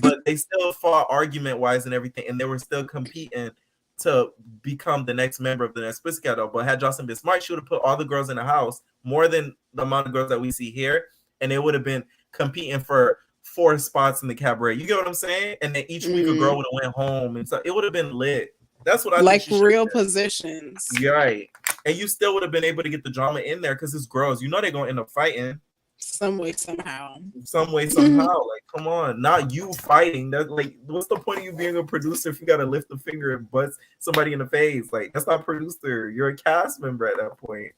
But they still fought argument-wise and everything, and they were still competing to become the next member of the next Pussycat Doll. But had Jocelyn been smart, she would have put all the girls in the house, more than the amount of girls that we see here, and they would have been competing for 4 spots in the cabaret. You get what I'm saying? And then each week a girl would have went home, and so it would have been lit. That's what I like real positions. Right. And you still would have been able to get the drama in there because it's girls. You know they're gonna end up fighting. Some way, somehow. Like, come on. Not you fighting. That's like, what's the point of you being a producer if you gotta lift a finger and bust somebody in the face? Like, that's not a producer. You're a cast member at that point.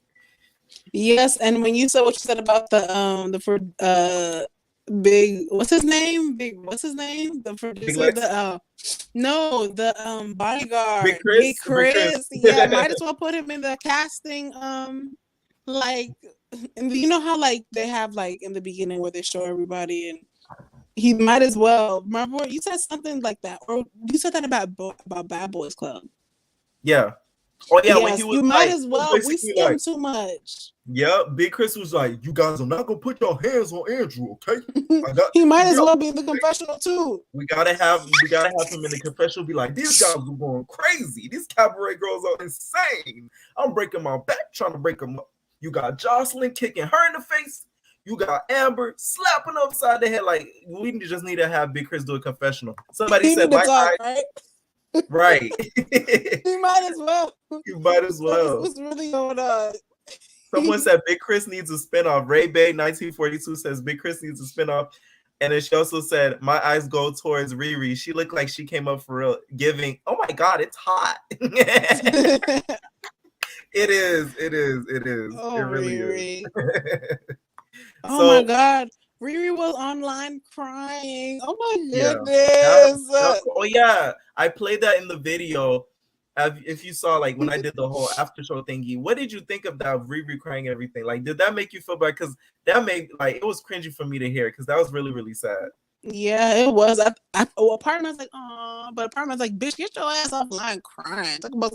Yes, and when you said what you said about the big, what's his name? The producer, the bodyguard. Big Chris. Yeah, might as well put him in the casting. Like, and you know how like they have like in the beginning where they show everybody, and he might as well. Remember you said something like that, or you said that about Bad Boys Club. Yeah. Oh yeah, yes, when he was you might as well. We skimmed too much. Yeah, Big Chris was like, "You guys are not gonna put your hands on Andrew, okay?" He might as well be in the confessional too. We gotta have him in the confessional. Be like, these guys are going crazy. These cabaret girls are insane. I'm breaking my back trying to break them up. You got Jocelyn kicking her in the face. You got Amber slapping upside the head. Like, we just need to have Big Chris do a confessional. Somebody said, "Black guy." Right? Right. You might as well. You might as well. What's really going on? Someone said Big Chris needs a spinoff. Ray Bay 1942 says Big Chris needs a spinoff. And then she also said, my eyes go towards Riri. She looked like she came up for real, giving, oh my God, it's hot. It is. It is. It is. Oh, It really Riri. is. Oh my So God. Riri was online crying. Oh my yeah. goodness. Oh yeah. I played that in the video. If you saw like when I did the whole after show thingy, what did you think of that Riri crying everything? Like, did that make you feel bad? Because that made like it was cringy for me to hear because that was really, really sad. Yeah, it was. Well, part of me was like, oh, but a part of me was like, bitch, get your ass offline crying. Talk about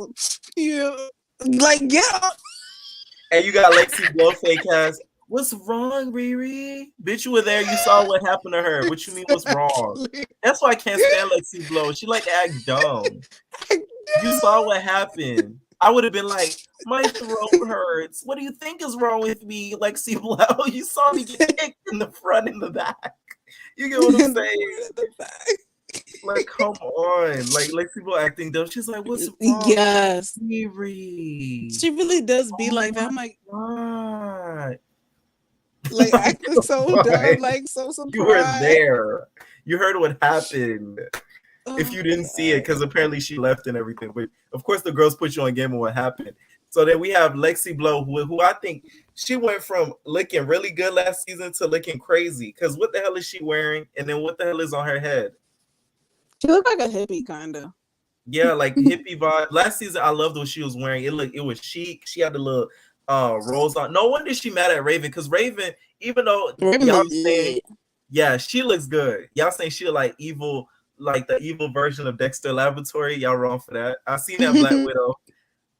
you. Like, yeah. And you got Lexi Blow fake ass. What's wrong, Riri? Bitch, you were there. You saw what happened to her. What you mean what's wrong? That's why I can't stand Lexi Blow. She like to act dumb. You saw what happened. I would have been like, my throat hurts. What do you think is wrong with me, Lexi Blow? You saw me get kicked in the front and the back. You get what I'm saying? Like, come on. Like, Lexi Blow acting dumb. She's like, what's wrong? Yes. Riri. She really does be like that. I'm like, God. like acting so dumb, like so surprised. You were there. You heard what happened. Oh if you didn't see it, because apparently she left and everything. But of course, the girls put you on game of what happened. So then we have Lexi Blow, who I think she went from looking really good last season to looking crazy. Because what the hell is she wearing? And then what the hell is on her head? She looked like a hippie, kind of. Yeah, like hippie vibe. Last season, I loved what she was wearing. It was chic. She had the little rolls on. No wonder she mad at Raven, because Raven, even though y'all saying, yeah, she looks good. Y'all saying she like evil, like the evil version of Dexter Laboratory. Y'all wrong for that. I seen that Black Widow,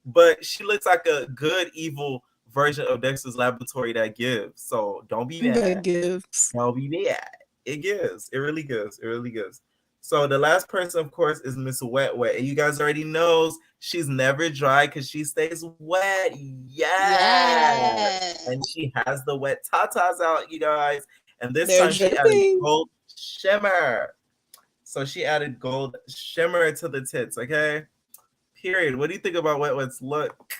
but she looks like a good evil version of Dexter's Laboratory that gives. So don't be mad. That gives. Don't be mad. It gives. It really gives. It really gives. So the last person, of course, is Miss Wet Wet. And you guys already knows she's never dry because she stays wet. Yes. And she has the wet tatas out, you guys. And this time she added gold shimmer. So she added gold shimmer to the tits, okay? Period. What do you think about Wet Wet's look?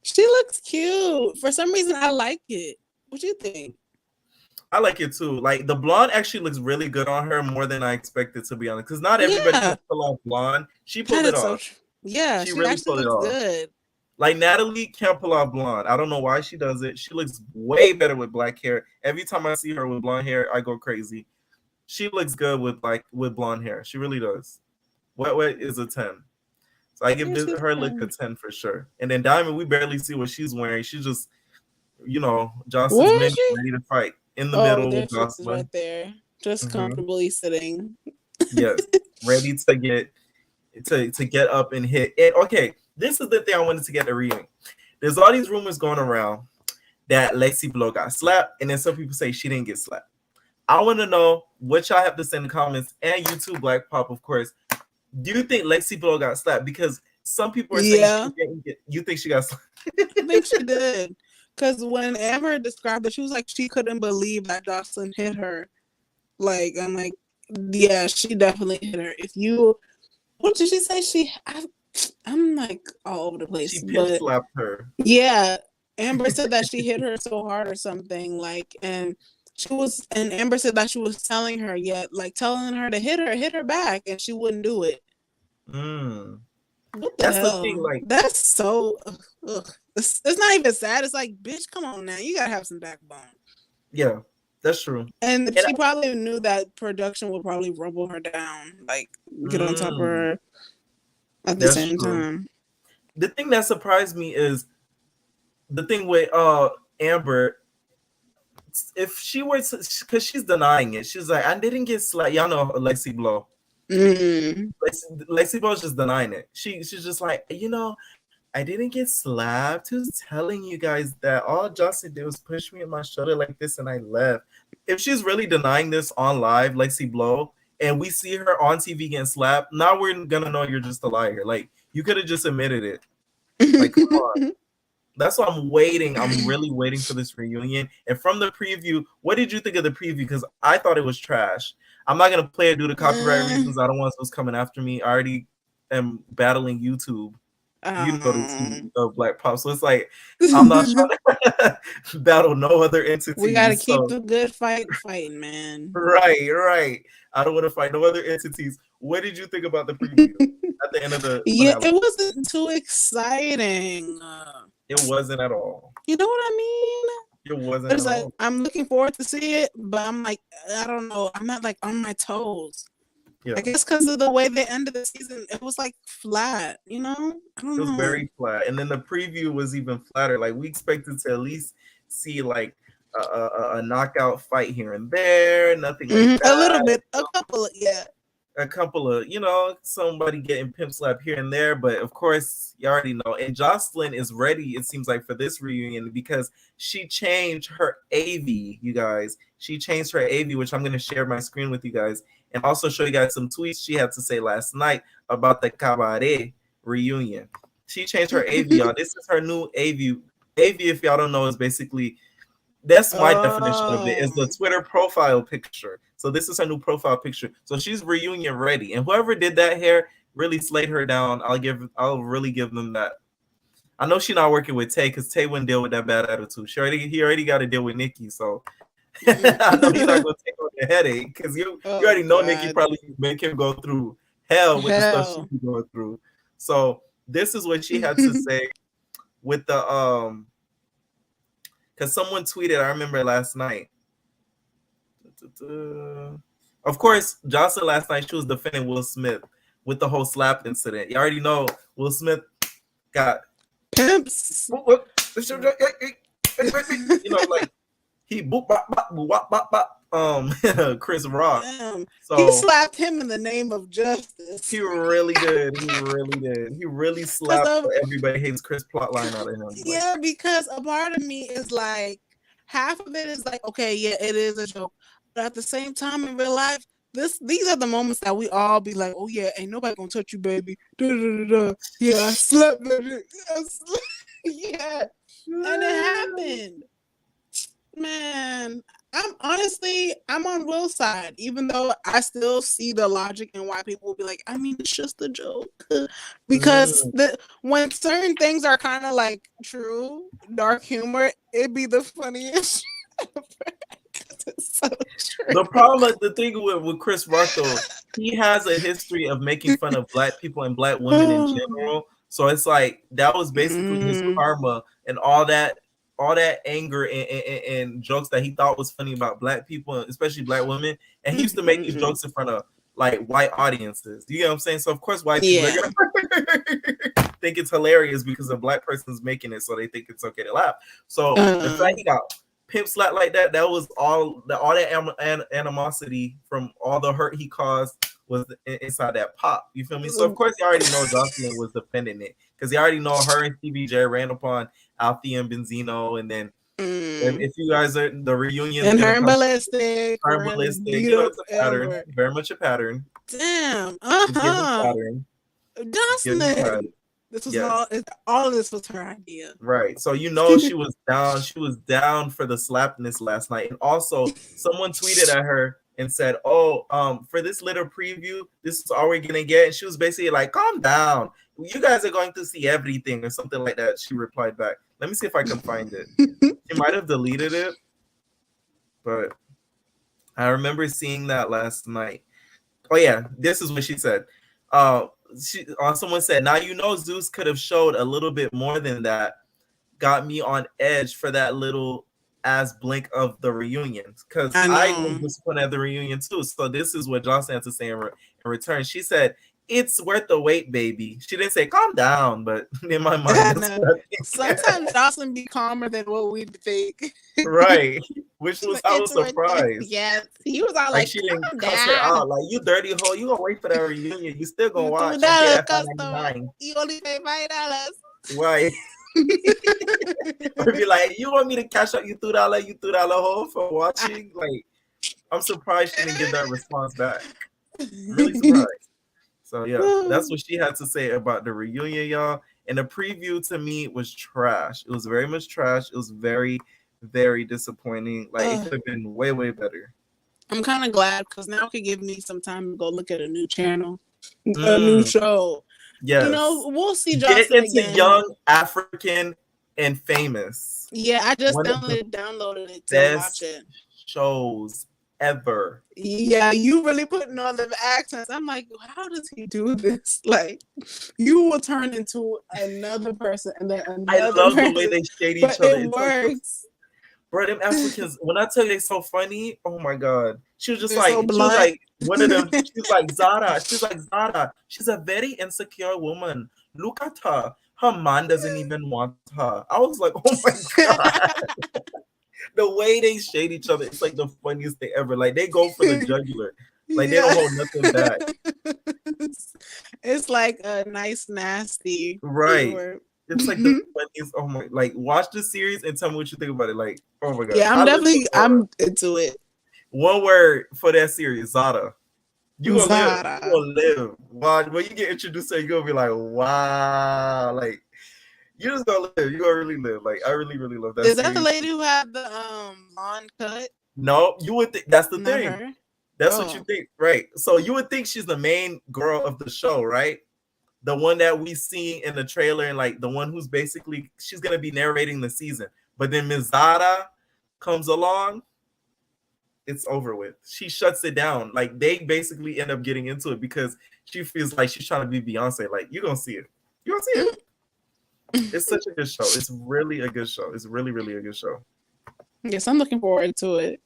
She looks cute. For some reason, I like it. What do you think? I like it too. Like the blonde actually looks really good on her, more than I expected, to be honest. Because not everybody can pull off blonde. She pulled it off. Yeah, she really pulled it off. Good. Like Natalie can't pull off blonde. I don't know why she does it. She looks way better with black hair. Every time I see her with blonde hair, I go crazy. She looks good with blonde hair. She really does. Wet Wet is a 10. So I give her look a 10 for sure. And then Diamond, we barely see what she's wearing. She's just, Jocelyn's ready to fight. In the middle with Jocelyn. Right there. Just comfortably sitting. Yes. Ready to get up and hit. And okay, this is the thing I wanted to get a reading. There's all these rumors going around that Lexi Blow got slapped, and then some people say she didn't get slapped. I want to know what y'all have to say in the comments, and YouTube Blac Pop, of course. Do you think Lexi Blow got slapped? Because some people are saying you think she got slapped. I think she did. Because when Amber described it, she was like, she couldn't believe that Joseline hit her. Like, I'm like, yeah, she definitely hit her. What did she say? I'm like all over the place. She pin slapped her. Yeah. Amber said that she hit her so hard or something. Like, and Amber said that she was telling her, telling her to hit her back, and she wouldn't do it. That's the thing. Like, that's so. Ugh. It's not even sad. It's like, bitch, come on now. You gotta have some backbone. Yeah, that's true. And she probably knew that production would probably rumble her down, like get on top of her at the same time. The thing that surprised me is the thing with Amber. If she were to, because she's denying it, she's like, I didn't get slapped. Y'all know Lexi Blow. Lexi Blow's just denying it. She's just like, I didn't get slapped. Who's telling you guys that? All Jocelyn did was push me in my shoulder like this and I left. If she's really denying this on live, Lexi Blow, and we see her on TV getting slapped, now we're gonna know you're just a liar. Like, you could have just admitted it. Like, come on. That's why I'm waiting. I'm really waiting for this reunion. And from the preview, what did you think of the preview? Because I thought it was trash. I'm not gonna play it due to copyright reasons. I don't want those coming after me. I already am battling YouTube. You go to Blac Pop, so it's like I'm not trying to battle no other entity. We gotta keep the good fighting, man. Right. I don't want to fight no other entities. What did you think about the preview at the end of the? Yeah, it wasn't too exciting. It wasn't at all. You know what I mean? It wasn't But it's at like all. I'm looking forward to see it, but I'm like, I don't know. I'm not like on my toes. Yeah. I guess because of the way they ended the season, it was like flat. You know, I don't It was know. very flat, and then the preview was even flatter. Like we expected to at least see like a knockout fight here and there, nothing like A little that. bit, a couple, yeah. A couple of, somebody getting pimp slap here and there, but of course you already know. And Joseline is ready, it seems like, for this reunion because she changed her AV, you guys. She changed her AV, which I'm going to share my screen with you guys, and also show you guys some tweets she had to say last night about the Cabaret reunion. She changed her AV, y'all. This is her new AV. AV, if y'all don't know, is basically, that's my definition of it, is the Twitter profile picture. So this is her new profile picture. So she's reunion ready, and whoever did that hair really slayed her down. I'll really give them that. I know she's not working with Tay because Tay wouldn't deal with that bad attitude. He already got to deal with Nikki, so I know he's not gonna take on the headache because you already know Nikki probably make him go through hell with the stuff she's going through. So this is what she had to say with the because someone tweeted, I remember last night. Of course, Joseline last night, she was defending Will Smith with the whole slap incident. You already know Will Smith got pimps. Like he boop bop bop bop bop bop Chris Rock. So he slapped him in the name of justice. He really did. He really slapped Everybody Hates Chris plotline out of him. Yeah, because a part of me is like, half of it is like, okay, yeah, it is a joke. But at the same time, in real life, these are the moments that we all be like, oh yeah, ain't nobody gonna touch you, baby. Da, da, da, da. Yeah, I slept, baby. Yeah. And it happened. Man, I'm on Will's side, even though I still see the logic in why people will be like, I mean, it's just a joke. Because when certain things are kind of like true, dark humor, it'd be the funniest ever. So the thing with Chris Rock, though, he has a history of making fun of Black people and Black women in general. So it's like that was basically his karma, and all that anger and jokes that he thought was funny about Black people, especially Black women. And he used to make these jokes in front of like white audiences. Do you get what I'm saying? So of course white people are gonna think it's hilarious because a Black person's making it, so they think it's okay to laugh. So the fact he got pimp slap like that was all that animosity from all the hurt he caused was inside that pop. You feel me? So of course you already know Joseline was defending it because you already know her and Stevie J ran upon Alfie and Benzino, and then if you guys are the reunion and her ballistic, you know, it's a pattern, very much a pattern. Damn, Joseline. This was all of this was her idea. Right. So you know she was down. She was down for the slapness last night. And also someone tweeted at her and said, oh, for this little preview, this is all we're gonna get. And she was basically like, calm down. You guys are going to see everything or something like that. She replied back. Let me see if I can find it. She might have deleted it, but I remember seeing that last night. Oh yeah, this is what she said. Someone said, now you know Zeus could have showed a little bit more than that. Got me on edge for that little ass blink of the reunion because I was disappointed at the reunion too. So this is what Joseline had to say in return. She said, it's worth the wait, baby. She didn't say calm down, but in my mind, sometimes Joseline be calmer than what we think. Right, which was I was surprised. Yes, he was all like she didn't cuss her out like, you dirty hoe. You gonna wait for that reunion? You still gonna watch? You only pay $5. Right. Or be like, you want me to cash out you $2 hoe for watching? Like, I'm surprised she didn't get that response back. Really surprised. So yeah, that's what she had to say about the reunion, y'all. And the preview to me was trash. It was very much trash. It was very, very disappointing. Like it could have been way, way better. I'm kind of glad because now it could give me some time to go look at a new channel, a new show. Yeah, you know, we'll see. Get into again. Young, African, and Famous. Yeah, I just downloaded it to watch it. Shows ever. Yeah, you really putting on the accents. I'm like, how does he do this? Like, you will turn into another person and then I another love the way person, they shade but each other. it It's like works. bro, them Africans, when I tell you they so funny, oh my god. They're so She was blunt. like one of them, she's like Zara. She's like Zara. She's a very insecure woman. Look at her. Her man doesn't even want her. I was like, oh my god. The way they shade each other, it's like the funniest thing ever. Like they go for the jugular. Like they don't hold nothing back. It's like a nice, nasty Right. humor. It's like the funniest. Oh my! Like watch the series and tell me what you think about it. Like, oh my god! Yeah, I'm into it. One word for that series, Zara. You gonna live. Zara. You gonna live. Watch when you get introduced to her, you're gonna be like, wow. Like you just gonna live. You gonna really live. Like I really, really love that. Is that series. the lady who had the blonde cut? No, you would think that's the Not thing. her? That's what you think, right? So you would think she's the main girl of the show, right? The one that we see in the trailer, and like the one who's basically she's gonna be narrating the season. But then Ms. Zara comes along, it's over with. She shuts it down. Like they basically end up getting into it because she feels like she's trying to be Beyonce. Like you're gonna see it. You're gonna see it. It's such a good show. It's really a good show. It's really, really a good show. Yes, I'm looking forward to it.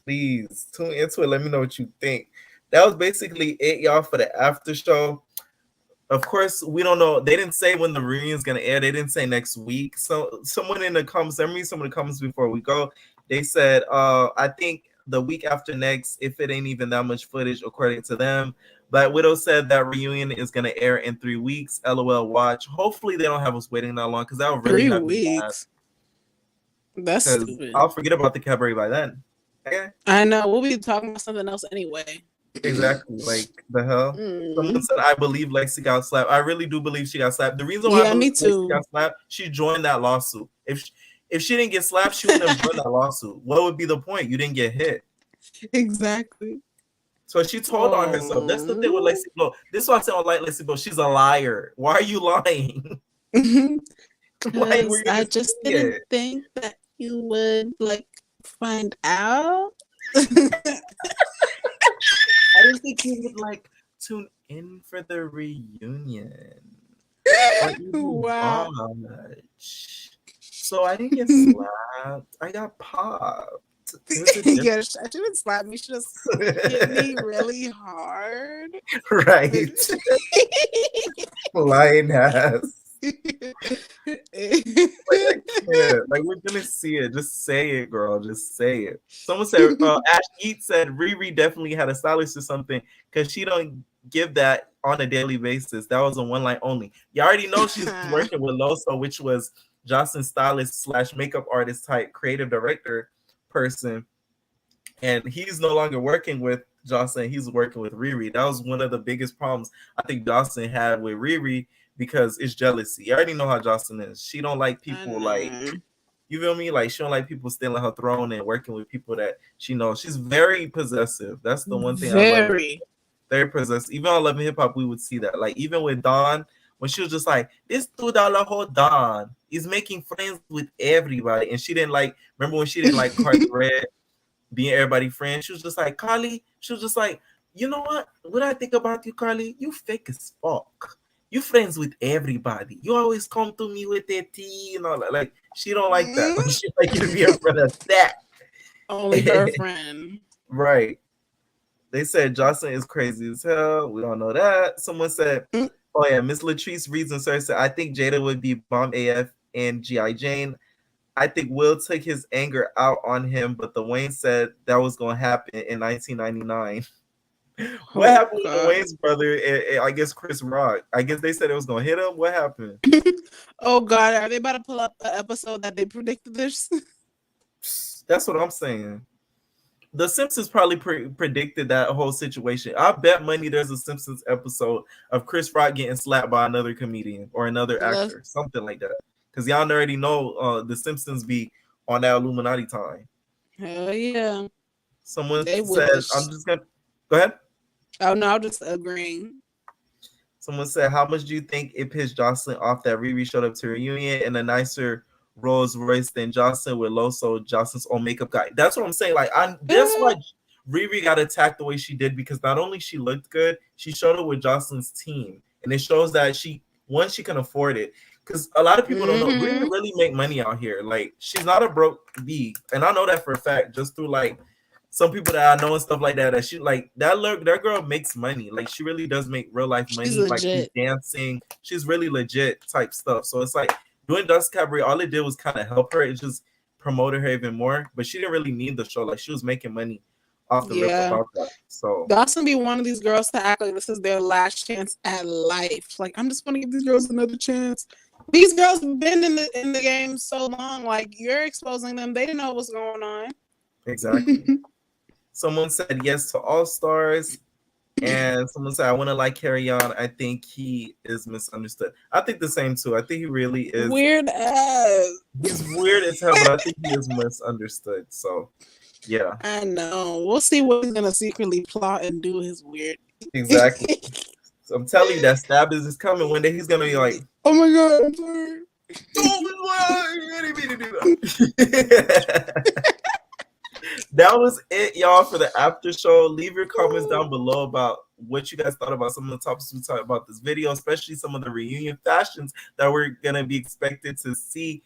Please tune into it. Let me know what you think. That was basically it, y'all, for the after show. Of course, we don't know. They didn't say when the reunion's gonna air. They didn't say next week. So someone in the comments, let me read some of the comments before we go. They said, I think the week after next, if it ain't even that much footage, according to them. Black Widow said that reunion is gonna air in 3 weeks. LOL watch. Hopefully they don't have us waiting that long because that would really 3 have me mad. weeks. That's stupid. I'll forget about the cabaret by then. Okay. I know. We'll be talking about something else anyway. Exactly. Like the hell. Someone said I believe Lexi got slapped. I really do believe she got slapped. The reason why I believe Lexi got slapped, she joined that lawsuit. If she didn't get slapped, she wouldn't have joined that lawsuit. What would be the point? You didn't get hit. Exactly. So she told on herself. That's the thing with Lexi Blow. This is why I say I don't like Lexi Blow. She's a liar. Why are you lying? I just didn't think that you would like find out. I didn't think you would like tune in for the reunion. Wow. Watch. So I didn't get slapped. I got popped. Yeah, she didn't slap me. She just hit me really hard. Right. Lying ass. Like we're gonna see it. Just say it, girl. Just say it. Someone said Ash Eat said Riri definitely had a stylist or something because she don't give that on a daily basis. That was a one line only. You already know she's working with Loso, which was Jocelyn's stylist / makeup artist type creative director person, and he's no longer working with Jocelyn. He's working with Riri. That was one of the biggest problems I think Jocelyn had with Riri. Because it's jealousy. You already know how Jocelyn is. She don't like people like, you feel me? Like she don't like people stealing her throne and working with people that she knows. She's very possessive. That's the one thing I love. Very possessive. Even on Love and Hip Hop, we would see that. Like even with Dawn, when she was just like, this $2 whole Dawn is making friends with everybody. And she didn't like, remember when she didn't like Cardi Red being everybody's friend? She was just like, Carly, she was just like, you know what I think about you, Carly? You fake as fuck. You friends with everybody. You always come to me with that tea and all that. Like she don't like that. Like, she like you to be a friend of that. Only her friend. Right. They said Jocelyn is crazy as hell. We don't know that. Someone said, oh yeah, Miss Latrice Reads and said, I think Jada would be bomb AF and G.I. Jane. I think Will took his anger out on him, but the Wayne said that was going to happen in 1999. What happened with the Wayne's brother and I guess Chris Rock? I guess they said it was gonna hit him. What happened? Oh God, are they about to pull up an episode that they predicted this? That's what I'm saying. The Simpsons probably predicted that whole situation. I bet money there's a Simpsons episode of Chris Rock getting slapped by another comedian or another actor, something like that. Because y'all already know the Simpsons be on that Illuminati time. Hell yeah. Someone said, I'm just gonna go ahead. Oh no, I'm just agreeing. Someone said, how much do you think it pissed Jocelyn off that Riri showed up to her reunion in a nicer Rolls Royce than Jocelyn with Loso, Jocelyn's own makeup guy? That's what I'm saying. Like, that's why Riri got attacked the way she did because not only she looked good, she showed it with Joseline's team, and it shows that she can afford it. Because a lot of people don't know Riri really make money out here. Like she's not a broke bee, and I know that for a fact just through like some people that I know and stuff like that. That she like that girl makes money. Like she really does make real life money. She's like she's dancing, she's really legit type stuff. So it's like doing Dust Cabaret, all it did was kind of help her. It just promoted her even more. But she didn't really need the show. Like she was making money off the rip about that. So that's gonna be one of these girls to act like this is their last chance at life. Like I'm just gonna give these girls another chance. These girls have been in the game so long. Like you're exposing them. They didn't know what's going on. Exactly. Someone said yes to All Stars, and someone said I want to like Carry On. I think he is misunderstood. I think the same too. I think he really is weird ass. He's weird as hell, but I think he is misunderstood. So, yeah. I know. We'll see what he's gonna secretly plot and do. His weird. Exactly. So I'm telling you that stab is coming. One day he's gonna be like, "Oh my god, I'm sorry." I didn't mean to do that. That was it, y'all, for the after show. Leave your comments down below about what you guys thought about some of the topics we talked about this video, especially some of the reunion fashions that we're gonna be expected to see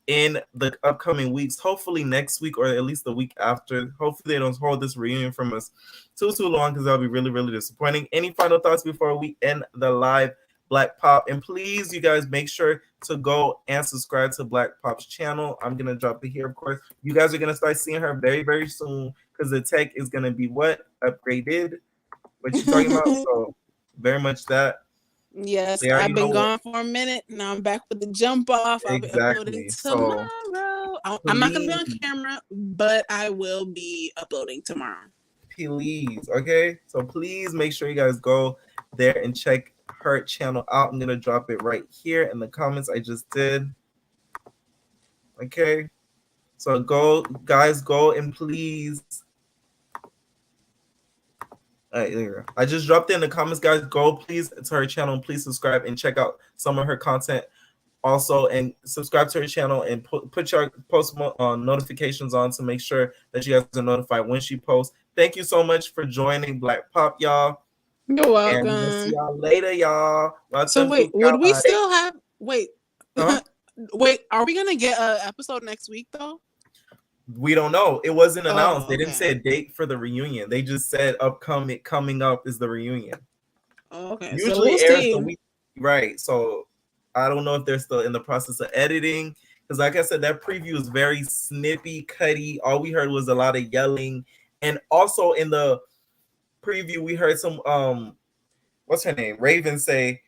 in the upcoming weeks. Hopefully next week or at least the week after. Hopefully they don't hold this reunion from us too long because that'll be really, really disappointing. Any final thoughts before we end the live Blac Pop? And please, you guys, make sure to go and subscribe to Blac Pop's channel. I'm gonna drop it here, of course. You guys are gonna start seeing her very, very soon because the tech is gonna be upgraded. What you talking about? So very much that. Yes, I've been gone for a minute. Now I'm back with the jump off. I'll be uploading tomorrow. I'm not gonna be on camera, but I will be uploading tomorrow. Please, okay? So please make sure you guys go there and check her channel out. I'm gonna drop it right here in the comments I just did. Okay, so go, guys, go and please. All right, there you go. I just dropped it in the comments, guys. Go please to her channel and please subscribe and check out some of her content also, and subscribe to her channel and put your post notifications on to make sure that you guys are notified when she posts. Thank you so much for joining Blac Pop, y'all. You're welcome. And we'll see y'all later, y'all. So wait, would we still have wait? Wait, are we gonna get an episode next week though? We don't know. It wasn't announced. They didn't say a date for the reunion. They just said coming up is the reunion. Okay. Usually so airs the week, right? So I don't know if they're still in the process of editing. Because like I said, that preview is very snippy, cutty. All we heard was a lot of yelling. And also in the preview, we heard some what's her name? Raven say,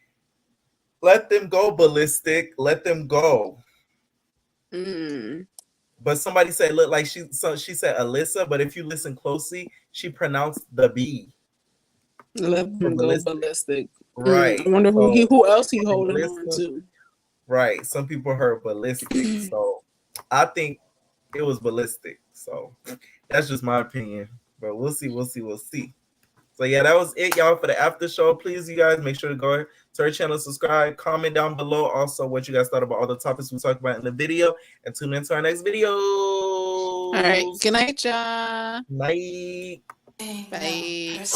"Let them go, Ballistic. Let them go." But somebody said, look, like she said Alyssa, but if you listen closely, she pronounced the B. Let them go, Ballistic. Right. I wonder who else he holding on to. Right. Some people heard Ballistic, so I think it was Ballistic. So that's just my opinion. But we'll see. So yeah, that was it, y'all, for the after show. Please, you guys, make sure to go to our channel, subscribe, comment down below also what you guys thought about all the topics we talked about in the video, and tune into our next video. All right. Good night, y'all. Night. Bye.